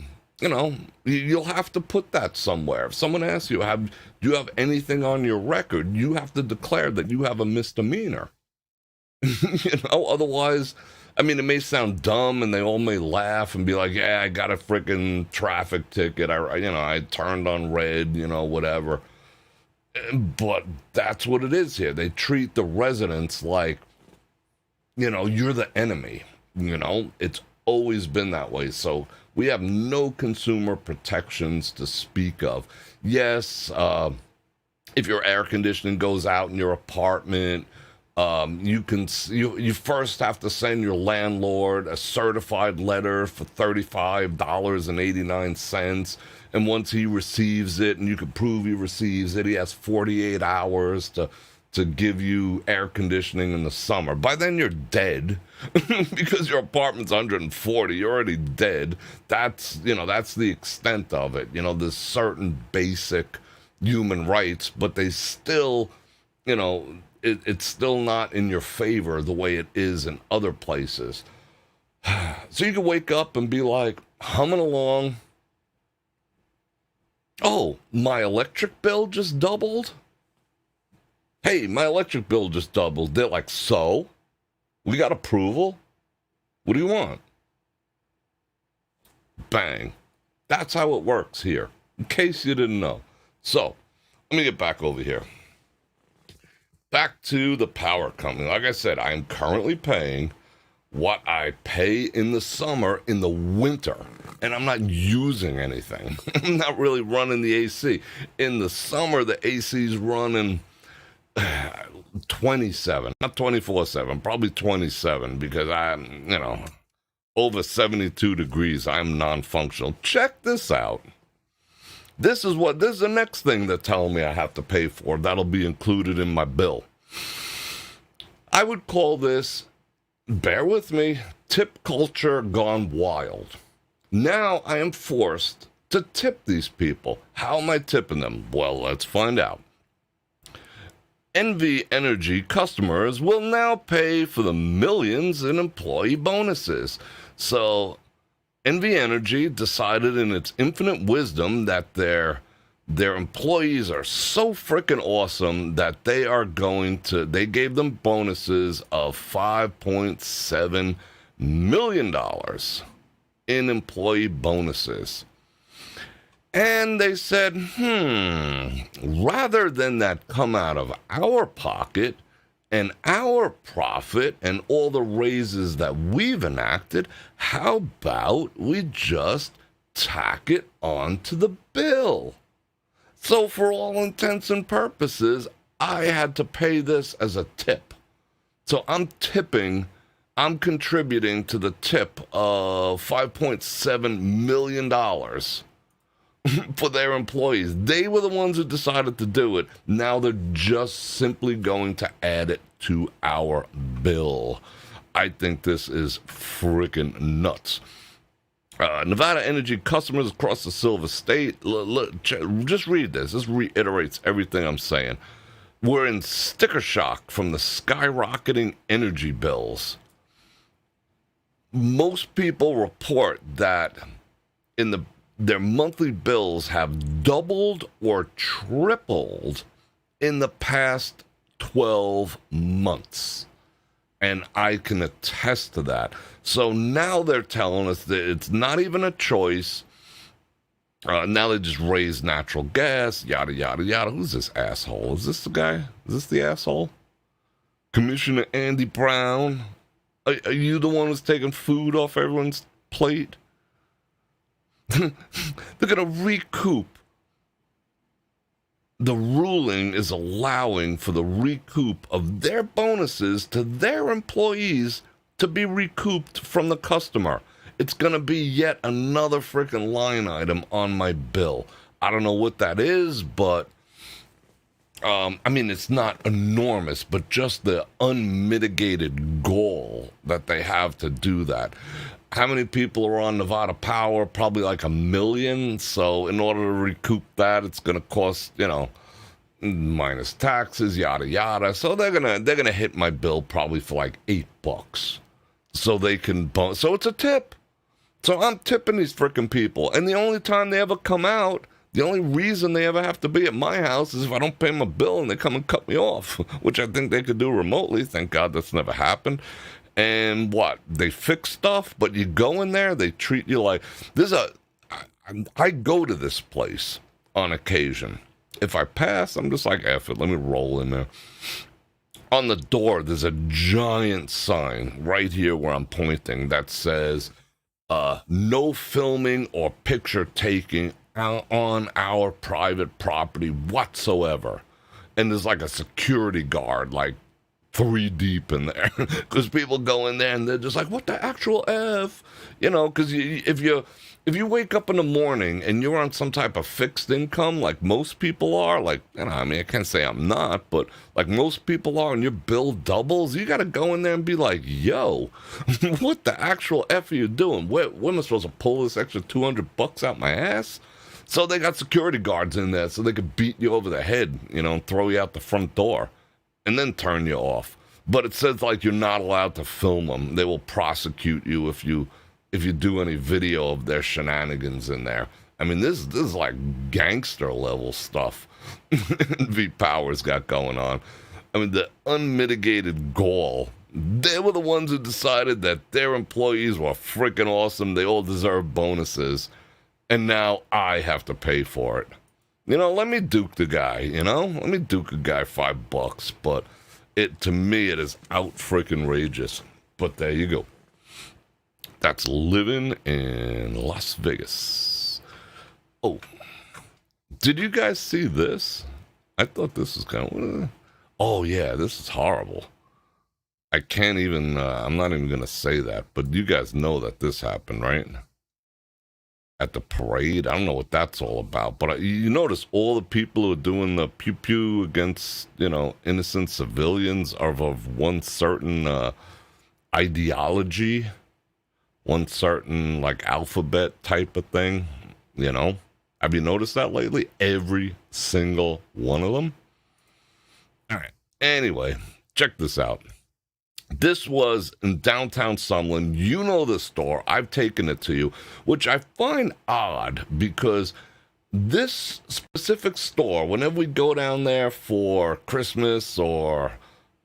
you'll have to put that somewhere. If someone asks you, do you have anything on your record, you have to declare that you have a misdemeanor. Otherwise, I mean, it may sound dumb and they all may laugh and be like, yeah, I got a freaking traffic ticket. I turned on red, whatever. But that's what it is here. They treat the residents like, you're the enemy. It's always been that way. So we have no consumer protections to speak of. Yes, if your air conditioning goes out in your apartment, you first have to send your landlord a certified letter for $35.89. And once he receives it, and you can prove he receives it, he has 48 hours to give you air conditioning in the summer. By then you're dead because your apartment's 140. You're already dead. That's the extent of it. There's certain basic human rights, but they still, it's still not in your favor the way it is in other places. So you can wake up and be like, humming along. Oh, my electric bill just doubled? Hey, my electric bill just doubled. They're like, so? We got approval? What do you want? Bang. That's how it works here, in case you didn't know. So, let me get back over here. Back to the power company. Like I said, I'm currently paying what I pay in the summer, in the winter, and I'm not using anything. I'm not really running the AC. In the summer, the AC's running 27, not 24/7, probably 27, because I'm, over 72 degrees, I'm non-functional. Check this out. This is the next thing they're telling me I have to pay for. That'll be included in my bill. I would call this, bear with me, tip culture gone wild. Now I am forced to tip these people. How am I tipping them? Well, let's find out. NV Energy customers will now pay for the millions in employee bonuses. So NV Energy decided in its infinite wisdom that their employees are so freaking awesome that they gave them bonuses of $5.7 million in employee bonuses. And they said, rather than that come out of our pocket and our profit and all the raises that we've enacted, how about we just tack it onto the bill? So for all intents and purposes, I had to pay this as a tip. So I'm contributing to the tip of $5.7 million for their employees. They were the ones who decided to do it. Now they're just simply going to add it to our bill. I think this is freaking nuts. Nevada Energy customers across the Silver State, just read this. This reiterates everything I'm saying. We're in sticker shock from the skyrocketing energy bills. Most people report that their monthly bills have doubled or tripled in the past 12 months. And I can attest to that. So now they're telling us that it's not even a choice. Now they just raise natural gas, yada, yada, yada. Who's this asshole? Is this the guy? Is this the asshole? Commissioner Andy Brown? Are you the one who's taking food off everyone's plate? They're going to recoup. The ruling is allowing for the recoup of their bonuses to their employees to be recouped from the customer. It's going to be yet another freaking line item on my bill. I don't know what that is, but it's not enormous, but just the unmitigated goal that they have to do that. How many people are on Nevada Power? Probably like 1 million. So in order to recoup that, it's going to cost, minus taxes, yada yada. So they're gonna hit my bill probably for like $8. So they can so it's a tip. So I'm tipping these freaking people, and the only time they ever come out, the only reason they ever have to be at my house is if I don't pay my bill and they come and cut me off, which I think they could do remotely. Thank God that's never happened. And they fix stuff, but you go in there, they treat you like I go to this place on occasion. If I pass, I'm just like, F it, let me roll in there. On the door, there's a giant sign right here where I'm pointing that says, no filming or picture taking on our private property whatsoever. And there's like a security guard, like 3 deep in there, because people go in there and they're just like, what the actual F? Because if you wake up in the morning and you're on some type of fixed income, like most people are, I can't say I'm not, but like most people are, and your bill doubles, you got to go in there and be like, yo, what the actual F are you doing? Where am I supposed to pull this extra $200 out my ass? So they got security guards in there so they could beat you over the head, and throw you out the front door and then turn you off. But it says like you're not allowed to film them. They will prosecute you if you do any video of their shenanigans in there. This is like gangster level stuff V Powers got going on. The unmitigated gall. They were the ones who decided that their employees were freaking awesome. They all deserve bonuses. And now I have to pay for it. Let me duke the guy, Let me duke a guy $5. But to me, it is out freaking rageous. But there you go. That's living in Las Vegas. Oh, did you guys see this? I thought this was kind of... Oh, yeah, this is horrible. I can't even... I'm not even going to say that. But you guys know that this happened, right? At the parade. I don't know what that's all about. But you notice all the people who are doing the pew-pew against, innocent civilians are of one certain ideology. One certain, alphabet type of thing, Have you noticed that lately? Every single one of them? All right. Anyway, check this out. This was in downtown Summerlin. You know the store. I've taken it to you, which I find odd because this specific store, whenever we go down there for Christmas or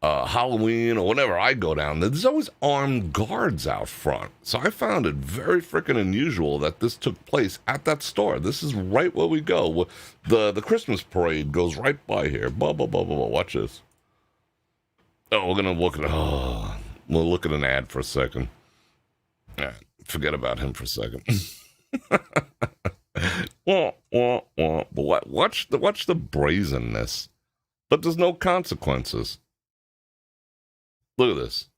Halloween or whenever I go down there, there's always armed guards out front. So I found it very freaking unusual that this took place at that store. This is right where we go. The Christmas parade goes right by here. Blah, blah, blah, blah, blah. Watch this. Oh, we're going to look at, we'll look at an ad for a second. All right, forget about him for a second. But watch the brazenness. But there's no consequences. Look at this.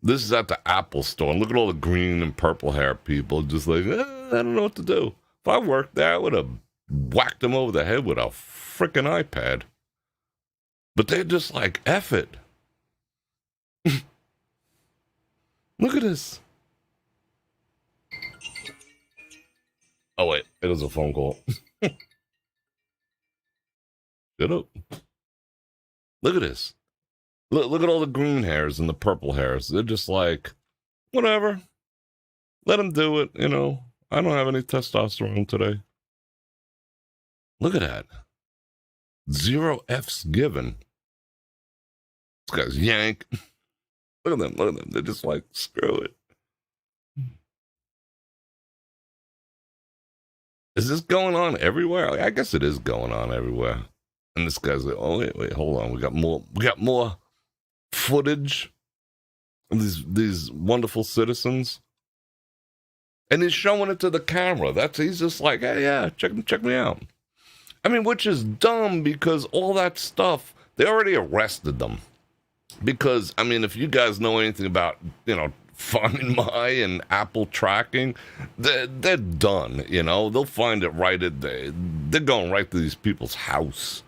This is at the Apple store. And look at all the green and purple hair people just like, I don't know what to do. If I worked there, I would have whacked them over the head with a freaking iPad. But they're just like, F it. Look at this. Oh, wait. It was a phone call. Shut up. Look at this. Look at all the green hairs and the purple hairs. They're just like, whatever. Let them do it, you know. I don't have any testosterone today. Look at that. 0 F's given. This guy's yank. Look at them, look at them. They're just like, screw it. Is this going on everywhere? Like, I guess it is going on everywhere. And this guy's like, oh, wait, hold on. We got more footage of these wonderful citizens. And he's showing it to the camera. He's just like, hey, yeah, check me out. I mean, which is dumb because all that stuff, they already arrested them. Because, I mean, if you guys know anything about, you know, Find My and Apple tracking, they're done, you know. They'll find it right they're going right to these people's house.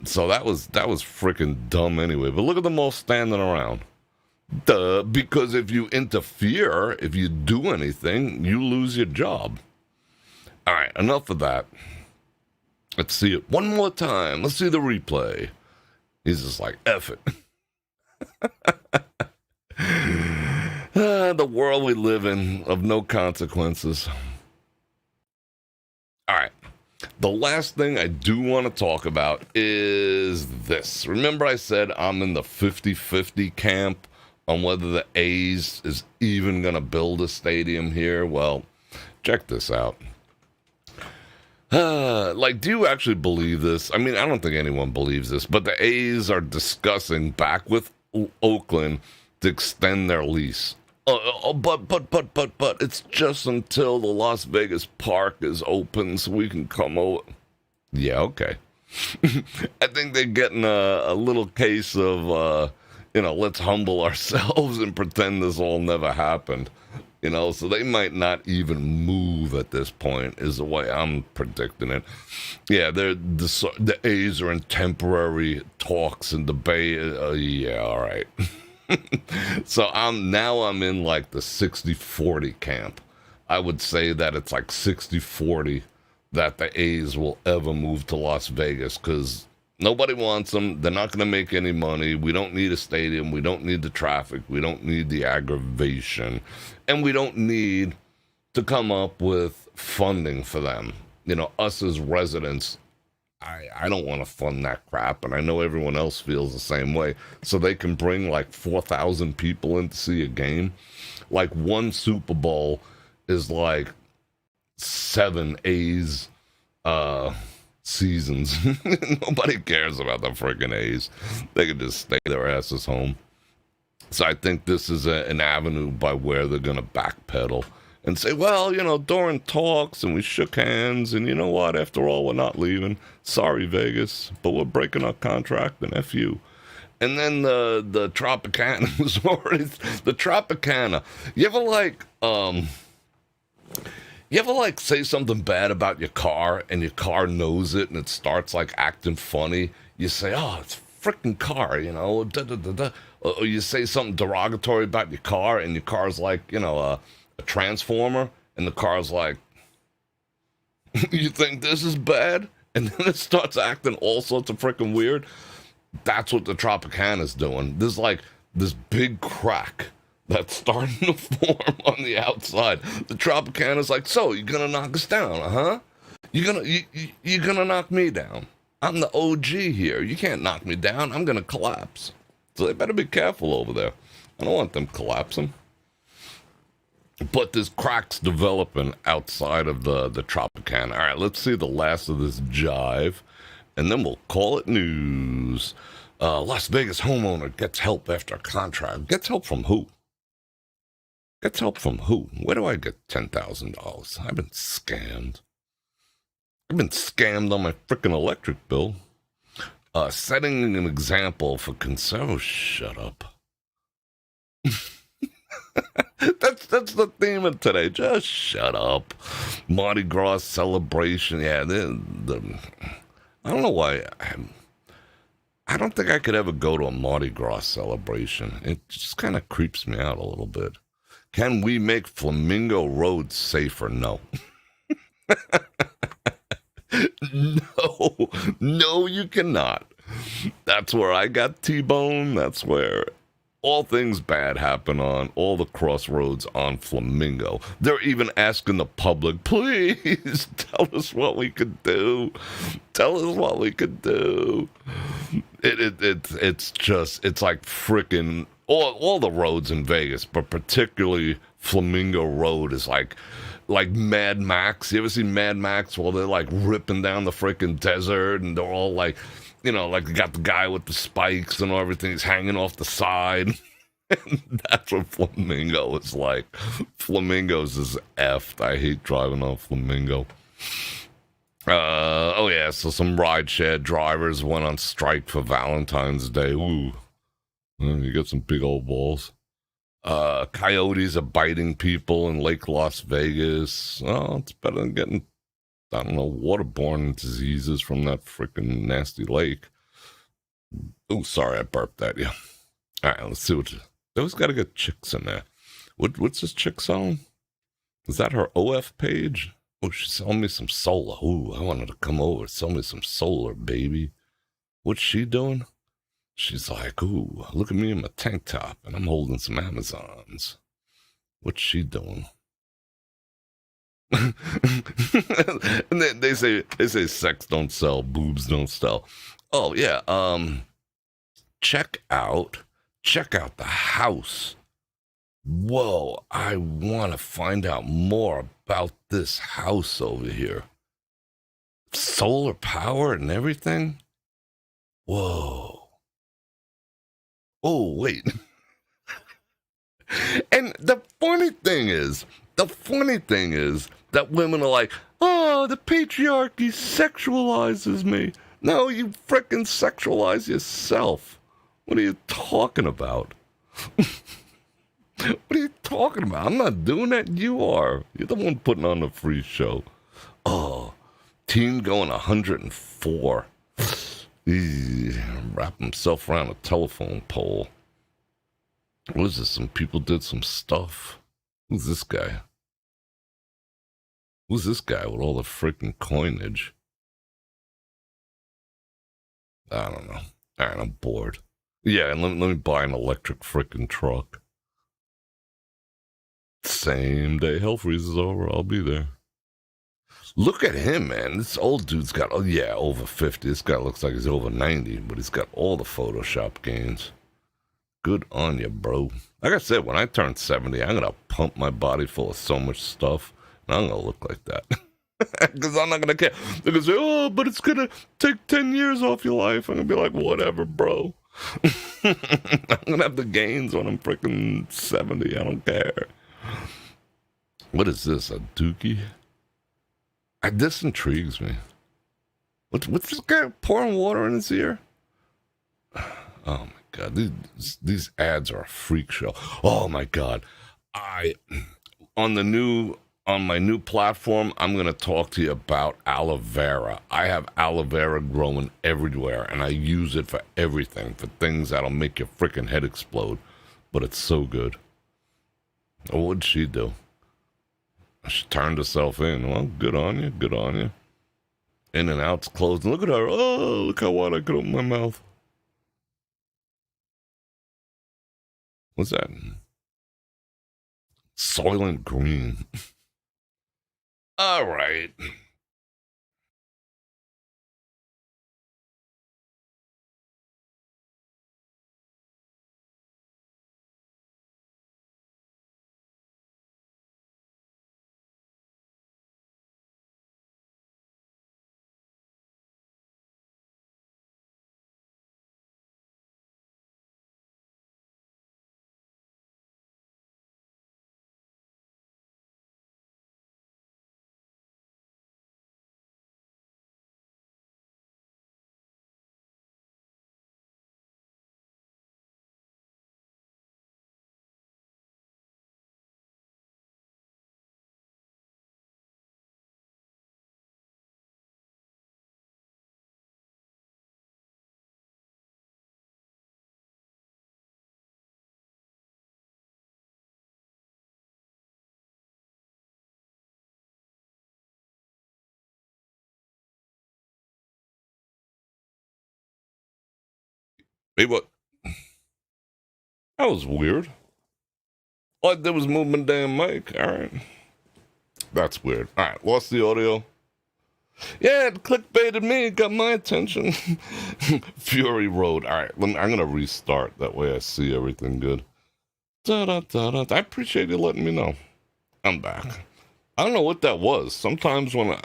So that was freaking dumb anyway. But look at them all standing around. Duh, because if you interfere, if you do anything, you lose your job. All right, enough of that. Let's see it one more time. Let's see the replay. He's just like, F it. The world we live in of no consequences. All right. The last thing I do want to talk about is this. Remember I said I'm in the 50-50 camp on whether the A's is even going to build a stadium here? Well, check this out. Do you actually believe this? I mean, I don't think anyone believes this, but the A's are discussing back with Oakland to extend their lease. But it's just until the Las Vegas park is open so we can come over. Yeah, okay. I think they're getting a little case of, let's humble ourselves and pretend this all never happened. You know, so they might not even move at this point, is the way I'm predicting it. Yeah, the A's are in temporary talks in the Bay. Yeah, all right. So I'm in like the 60-40 camp. I would say that it's like 60-40 that the A's will ever move to Las Vegas because nobody wants them. They're not going to make any money. We don't need a stadium. We don't need the traffic. We don't need the aggravation. And we don't need to come up with funding for them. You know, us as residents, I don't want to fund that crap, and I know everyone else feels the same way. So they can bring like 4,000 people in to see a game. Like one Super Bowl is like 7 A's seasons. Nobody cares about the freaking A's. They can just stay their asses home. So I think this is an avenue by where they're going to backpedal and say, well, you know, during talks and we shook hands and you know what, after all, we're not leaving. Sorry, Vegas, but we're breaking our contract and F you. And then the Tropicana was already, the Tropicana. You ever say something bad about your car and your car knows it and it starts like acting funny? You say, oh, it's a freaking car, you know, da, da, da, da. Or you say something derogatory about your car and your car's like, you know, a transformer, and the car's like, you think this is bad? and then it starts acting all sorts of freaking weird. That's what the Tropicana's doing. There's like this big crack that's starting to form on the outside. The Tropicana's like, so you're gonna knock us down, huh? You're gonna knock me down. I'm the OG here. You can't knock me down. I'm gonna collapse. So they better be careful over there. I don't want them collapsing. But there's cracks developing outside of the Tropicana. All right, let's see the last of this jive, and then we'll call it news. Las Vegas homeowner gets help after a contract. Gets help from who? Gets help from who? Where do I get $10,000? I've been scammed. I've been scammed on my freaking electric bill. Setting an example for conservatives. Shut up. That's the theme of today. Just shut up. Mardi Gras celebration. Yeah, I don't know why. I don't think I could ever go to a Mardi Gras celebration. It just kind of creeps me out a little bit. Can we make Flamingo Road safer? No. No, you cannot. That's where I got T-Bone. That's where all things bad happen on all the crossroads on Flamingo. They're even asking the public, please tell us what we could do. Tell us what we could do. It's like freaking all the roads in Vegas, but particularly Flamingo Road is like Mad Max. You ever see Mad Max? Well, they're like ripping down the freaking desert, and they're all like, you know, like they got the guy with the spikes and everything. He's hanging off the side. And that's what Flamingo is like. Flamingos is effed. I hate driving on Flamingo. Oh yeah, so some rideshare drivers went on strike for Valentine's Day. Ooh. You got some big old balls. Coyotes are biting people in Lake Las Vegas. Oh, it's better than getting, I don't know, waterborne diseases from that freaking nasty lake. Oh, sorry, I burped at you. All right, let's see what. They always got to get chicks in there. What's this chick selling? Is that her OF page? Oh, she's selling me some solar. Ooh, I wanted to come over. Sell me some solar, baby. What's she doing? She's like, ooh, look at me in my tank top, and I'm holding some Amazons. What's she doing? And they say sex don't sell, boobs don't sell. Oh yeah, check out the house. Whoa, I want to find out more about this house over here. Solar power and everything? Whoa. Oh, wait. And the funny thing is that women are like, oh, the patriarchy sexualizes me. No, you frickin' sexualize yourself. What are you talking about? What are you talking about? I'm not doing that. You are. You're the one putting on the free show. Oh, teen going 104. Wrap himself around a telephone pole. What is this? Some people did some stuff. Who's this guy? Who's this guy with all the freaking coinage? I don't know. All right, I'm bored. Yeah, and let me buy an electric freaking truck. Same day hell freezes over, I'll be there. Look at him, man. This old dude's got, oh yeah, over 50. This guy looks like he's over 90, but he's got all the Photoshop gains. Good on you, bro. Like I said, when I turn 70, I'm going to pump my body full of so much stuff, and I'm going to look like that. Because I'm not going to care. They're going to say, oh, but it's going to take 10 years off your life. I'm going to be like, whatever, bro. I'm going to have the gains when I'm freaking 70. I don't care. What is this, a dookie? This intrigues me. What's this guy pouring water in his ear? Oh my god, these ads are a freak show. Oh my god, on my new platform, I'm gonna talk to you about aloe vera. I have aloe vera growing everywhere, and I use it for everything, for things that'll make your freaking head explode. But it's so good. Oh, what'd she do? She turned herself in. Well, good on you. Good on you. In and out's closed. And look at her. Oh, look how wide I could open my mouth. What's that? Soylent Green. All right. Hey, what? That was weird. All I did was move my damn mic. All right. That's weird. All right. Lost the audio. Yeah, it clickbaited me. Got my attention. Fury Road. All right. I'm going to restart. That way I see everything good. Da-da-da-da. I appreciate you letting me know. I'm back. I don't know what that was. Sometimes when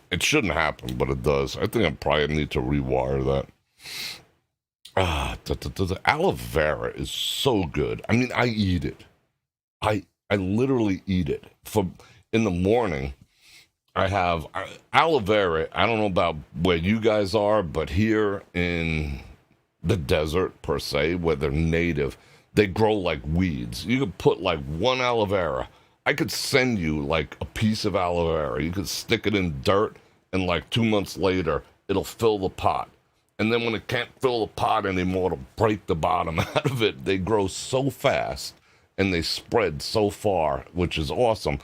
it shouldn't happen, but it does. I think I probably need to rewire that. The aloe vera is so good. I mean, I eat it. I literally eat it. For in the morning, I have aloe vera. I don't know about where you guys are, but here in the desert, per se, where they're native, they grow like weeds. You could put like one aloe vera. I could send you like a piece of aloe vera. You could stick it in dirt, and like 2 months later, it'll fill the pot. And then when it can't fill the pot anymore, it'll break the bottom out of it. They grow so fast and they spread so far, which is awesome.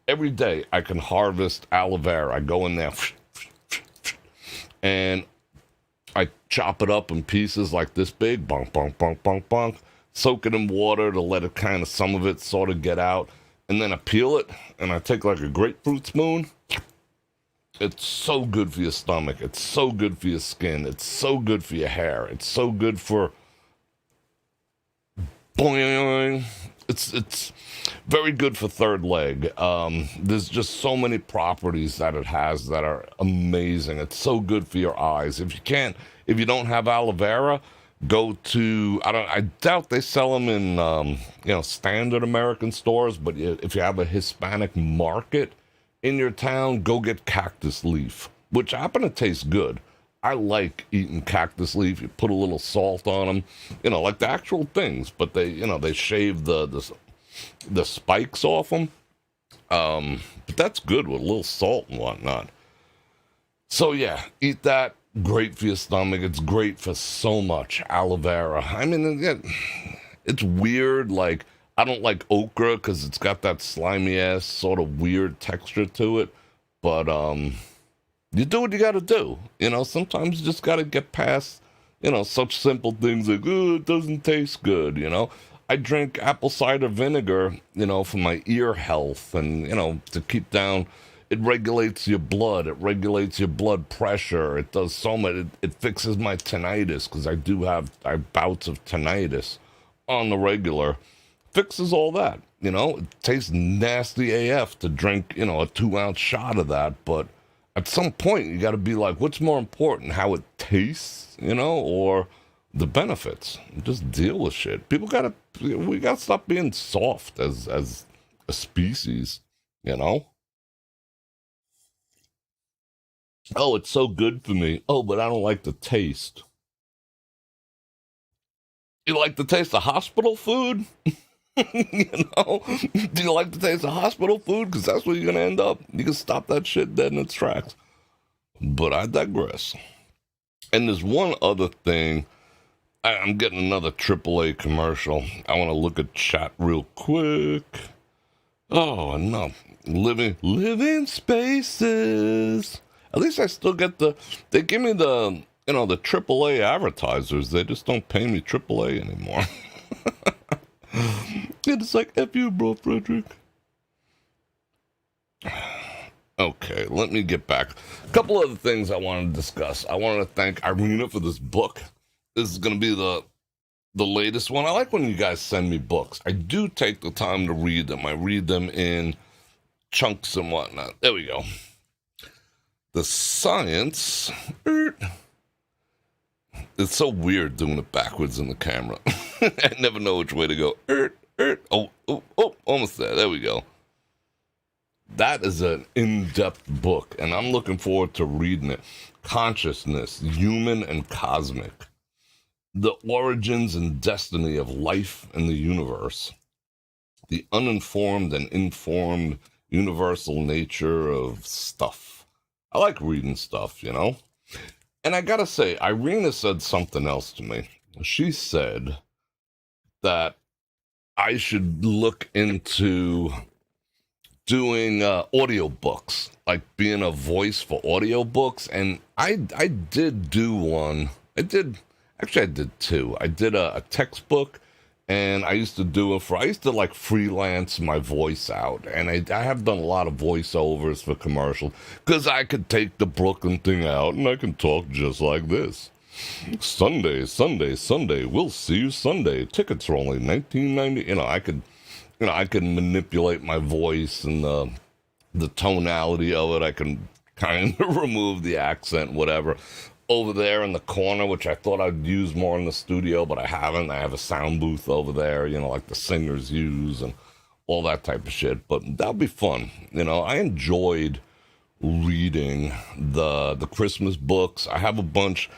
Every day I can harvest aloe vera. I go in there and I chop it up in pieces like this big, bonk, bonk, bonk, bonk, bonk, soak it in water to let it kind of, some of it sort of get out. And then I peel it and I take like a grapefruit spoon. It's so good for your stomach. It's so good for your skin. It's so good for your hair. It's so good for boing. It's very good for third leg. There's just so many properties that it has that are amazing. It's so good for your eyes. If you don't have aloe vera, go to, I doubt they sell them in standard American stores, but if you have a Hispanic market in your town, go get cactus leaf, which happen to taste good. I like eating cactus leaf. You put a little salt on them, like the actual things, but they shave the spikes off them. But that's good with a little salt and whatnot. So yeah, eat that. Great for your stomach. It's great for so much. Aloe vera. I mean, it's weird. Like, I don't like okra because it's got that slimy ass sort of weird texture to it. But you do what you got to do. Sometimes you just got to get past, such simple things like, oh, it doesn't taste good. I drink apple cider vinegar, for my ear health and, to keep down. It regulates your blood. It regulates your blood pressure. It does so much. It fixes my tinnitus because I have bouts of tinnitus on the regular. Fixes all that. It tastes nasty AF to drink, a 2-ounce shot of that. But at some point, you got to be like, what's more important, how it tastes, or the benefits? Just deal with shit. We got to stop being soft as a species, Oh, it's so good for me. Oh, but I don't like the taste. You like the taste of hospital food? Do you like the taste of hospital food? Because that's where you're going to end up. You can stop that shit dead in its tracks. But I digress. And there's one other thing. I'm getting another AAA commercial. I want to look at chat real quick. Oh, no. Living spaces. At least I still get they give me the, the AAA advertisers. They just don't pay me AAA anymore. It's like, F you, Bror Fredrik. Okay, let me get back. A couple other things I wanted to discuss. I wanted to thank Irina for this book. This is going to be the latest one. I like when you guys send me books. I do take the time to read them. I read them in chunks and whatnot. There we go. The science. It's so weird doing it backwards in the camera. I never know which way to go. Oh, almost there. There we go. That is an in-depth book, and I'm looking forward to reading it. Consciousness, human and cosmic. The origins and destiny of life and the universe. The uninformed and informed universal nature of stuff. I like reading stuff, And I gotta say, Irina said something else to me. She said that I should look into doing audiobooks, like being a voice for audiobooks. And I did do one. I did two. I did a textbook, and I used to like freelance my voice out. And I have done a lot of voiceovers for commercials, because I could take the Brooklyn thing out and I can talk just like this. Sunday, we'll see you Sunday. Tickets are only $19.90. I can manipulate my voice and the tonality of it. I can kind of remove the accent, whatever. Over there in the corner, which I thought I'd use more in the studio, but I haven't. I have a sound booth over there, like the singers use and all that type of shit. But that'll be fun. I enjoyed reading the Christmas books. I have a bunch.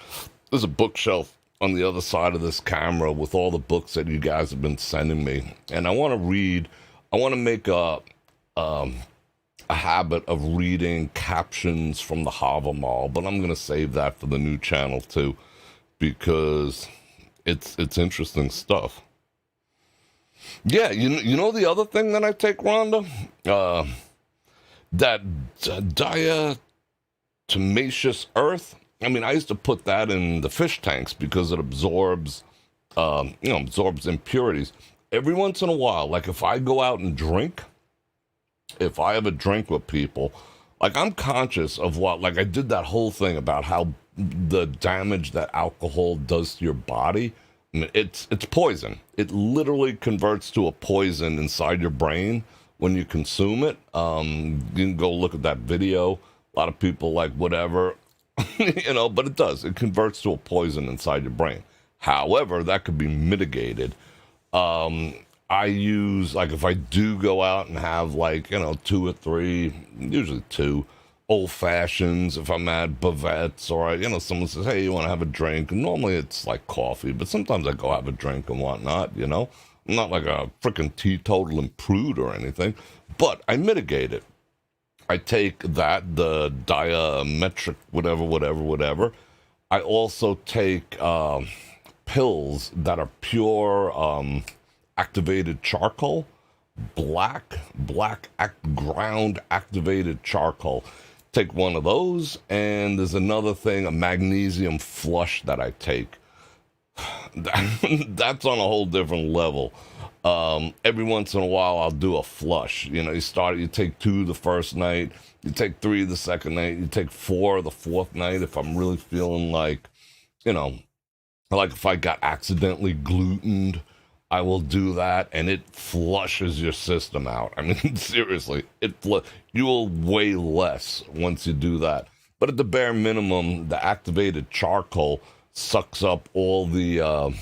There's a bookshelf on the other side of this camera with all the books that you guys have been sending me. And I want to read, I want to make a habit of reading captions from the Havamal, but I'm going to save that for the new channel too, because it's interesting stuff. Yeah, you know the other thing that I take, Rhonda? That diatomaceous earth. I mean, I used to put that in the fish tanks because it absorbs impurities. Every once in a while, like if I go out and drink, if I have a drink with people, like I'm conscious of like I did that whole thing about how the damage that alcohol does to your body. I mean, it's poison. It literally converts to a poison inside your brain when you consume it. You can go look at that video. A lot of people like whatever. But it does. It converts to a poison inside your brain. However, that could be mitigated. I use, like, if I do go out and have, 2 or 3, usually 2, old fashions, if I'm at Bavette's, or, someone says, hey, you want to have a drink? And normally it's like coffee, but sometimes I go have a drink and whatnot, I'm not like a freaking teetotal and prude or anything, but I mitigate it. I take that, the diametric, whatever. I also take pills that are pure activated charcoal, black ground activated charcoal. Take one of those, and there's another thing, a magnesium flush that I take. That's on a whole different level. Every once in a while I'll do a flush. You take 2 the first night, you take 3 the second night, you take 4 the fourth night if I'm really feeling like if I got accidentally glutened, I will do that, and it flushes your system out. I mean, seriously, you will weigh less once you do that. But at the bare minimum, the activated charcoal sucks up all the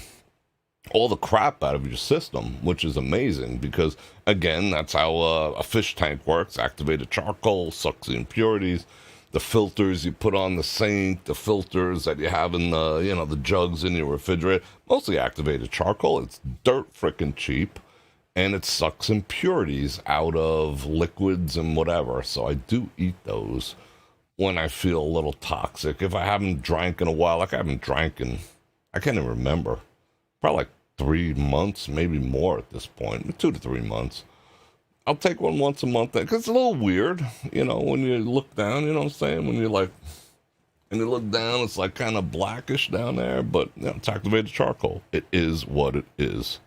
crap out of your system, which is amazing because, again, that's how a fish tank works. Activated charcoal sucks the impurities. The filters you put on the sink, the filters that you have in the jugs in your refrigerator, mostly activated charcoal. It's dirt frickin' cheap, and it sucks impurities out of liquids and whatever. So I do eat those when I feel a little toxic. If I haven't drank in a while, like I haven't drank in, I can't even remember, probably like 3 months, maybe more at this point, 2 to 3 months. I'll take one once a month because it's a little weird, when you look down. You know what I'm saying? When you look down, it's like kind of blackish down there, but it's activated charcoal. It is what it is.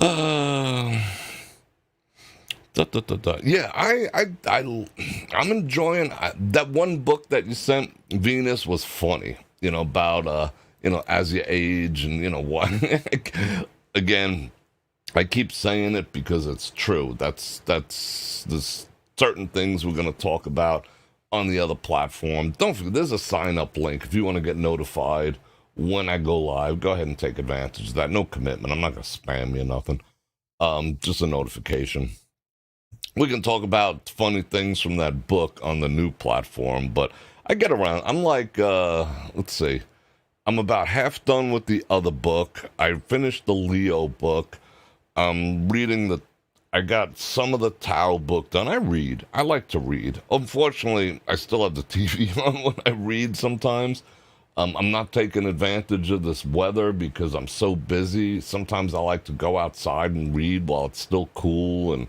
Yeah, I'm enjoying that one book that you sent. Venus was funny, about as you age and what. Again, I keep saying it because it's true. There's certain things we're gonna talk about on the other platform. Don't forget, there's a sign up link if you want to get notified when I go live. Go ahead and take advantage of that. No commitment. I'm not gonna spam you nothing. Just a notification. We can talk about funny things from that book on the new platform, but I get around. I'm like, let's see. I'm about half done with the other book. I finished the Leo book. I'm reading I got some of the Tao book done. I like to read. Unfortunately, I still have the TV on when I read sometimes. I'm not taking advantage of this weather because I'm so busy. Sometimes I like to go outside and read while it's still cool, and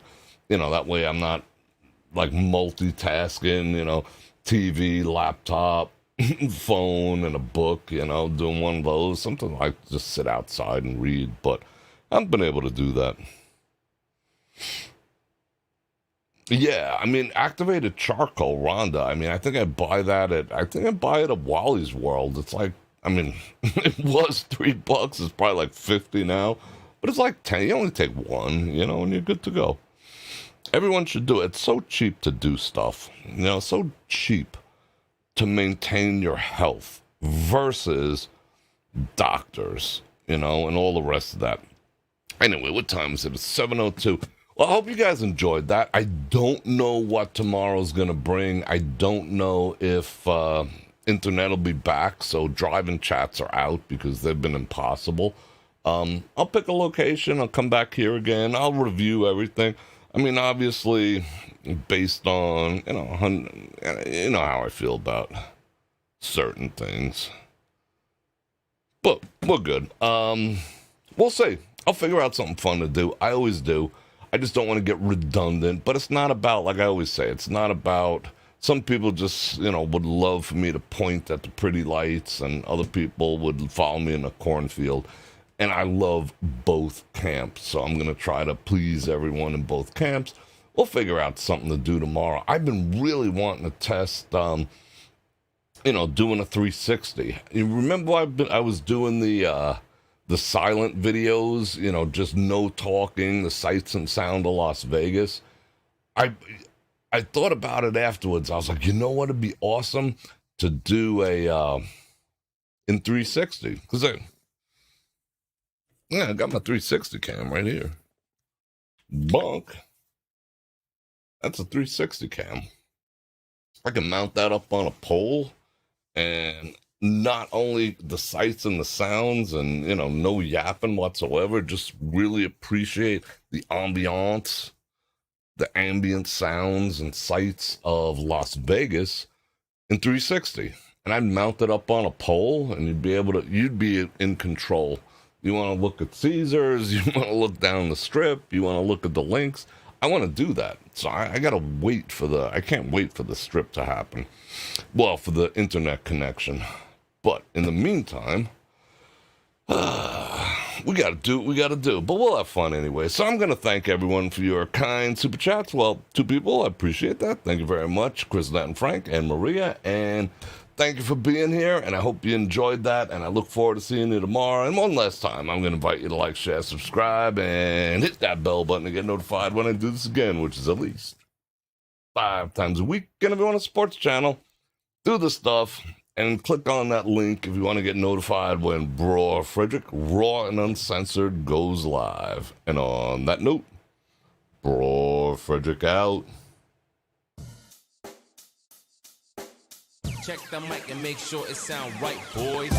that way I'm not like multitasking, TV, laptop, phone, and a book, doing one of those. Sometimes I like to just sit outside and read, but I haven't been able to do that. Yeah, activated charcoal, Rhonda. I think I buy it at Wally's World. It's like, it was $3. It's probably like 50 now, but it's like 10. You only take one, and you're good to go. Everyone should do it. It's so cheap to do stuff, so cheap to maintain your health versus doctors, and all the rest of that. Anyway, what time is it? It's 7:02. Well, I hope you guys enjoyed that. I don't know what tomorrow's going to bring. I don't know if internet will be back, so drive-in chats are out because they've been impossible. I'll pick a location. I'll come back here again. I'll review everything. Obviously, based on, how I feel about certain things. But we're good. We'll see. I'll figure out something fun to do. I always do. I just don't want to get redundant. But it's not about, like I always say, it's not about, some people just, would love for me to point at the pretty lights, and other people would follow me in a cornfield. And I love both camps, so I'm going to try to please everyone in both camps. We'll figure out something to do tomorrow. I've been really wanting to test, doing a 360. You remember I was doing the silent videos, just no talking, the sights and sound of Las Vegas. I thought about it afterwards. I was like, what'd be awesome to do in 360? Because I got my 360 cam right here. Bonk. That's a 360 cam. I can mount that up on a pole, and not only the sights and the sounds and, no yapping whatsoever, just really appreciate the ambiance, the ambient sounds and sights of Las Vegas in 360. And I'd mount it up on a pole, and you'd be in control. You want to look at Caesars, you want to look down the strip, you want to look at the links. I want to do that. So I got to I can't wait for the strip to happen. Well, for the internet connection. But in the meantime, we got to do what we got to do. But we'll have fun anyway. So I'm going to thank everyone for your kind super chats. Well, 2 people, I appreciate that. Thank you very much, Chris, Nat, and Frank, and Maria. And thank you for being here, and I hope you enjoyed that, and I look forward to seeing you tomorrow. And one last time, I'm going to invite you to like, share, subscribe, and hit that bell button to get notified when I do this again, which is at least 5 times a week. And if you want a sports channel, do the stuff, and click on that link if you want to get notified when Bror Fredrik, Raw and Uncensored, goes live. And on that note, Bror Fredrik out. Check the mic and make sure it sound right, boys.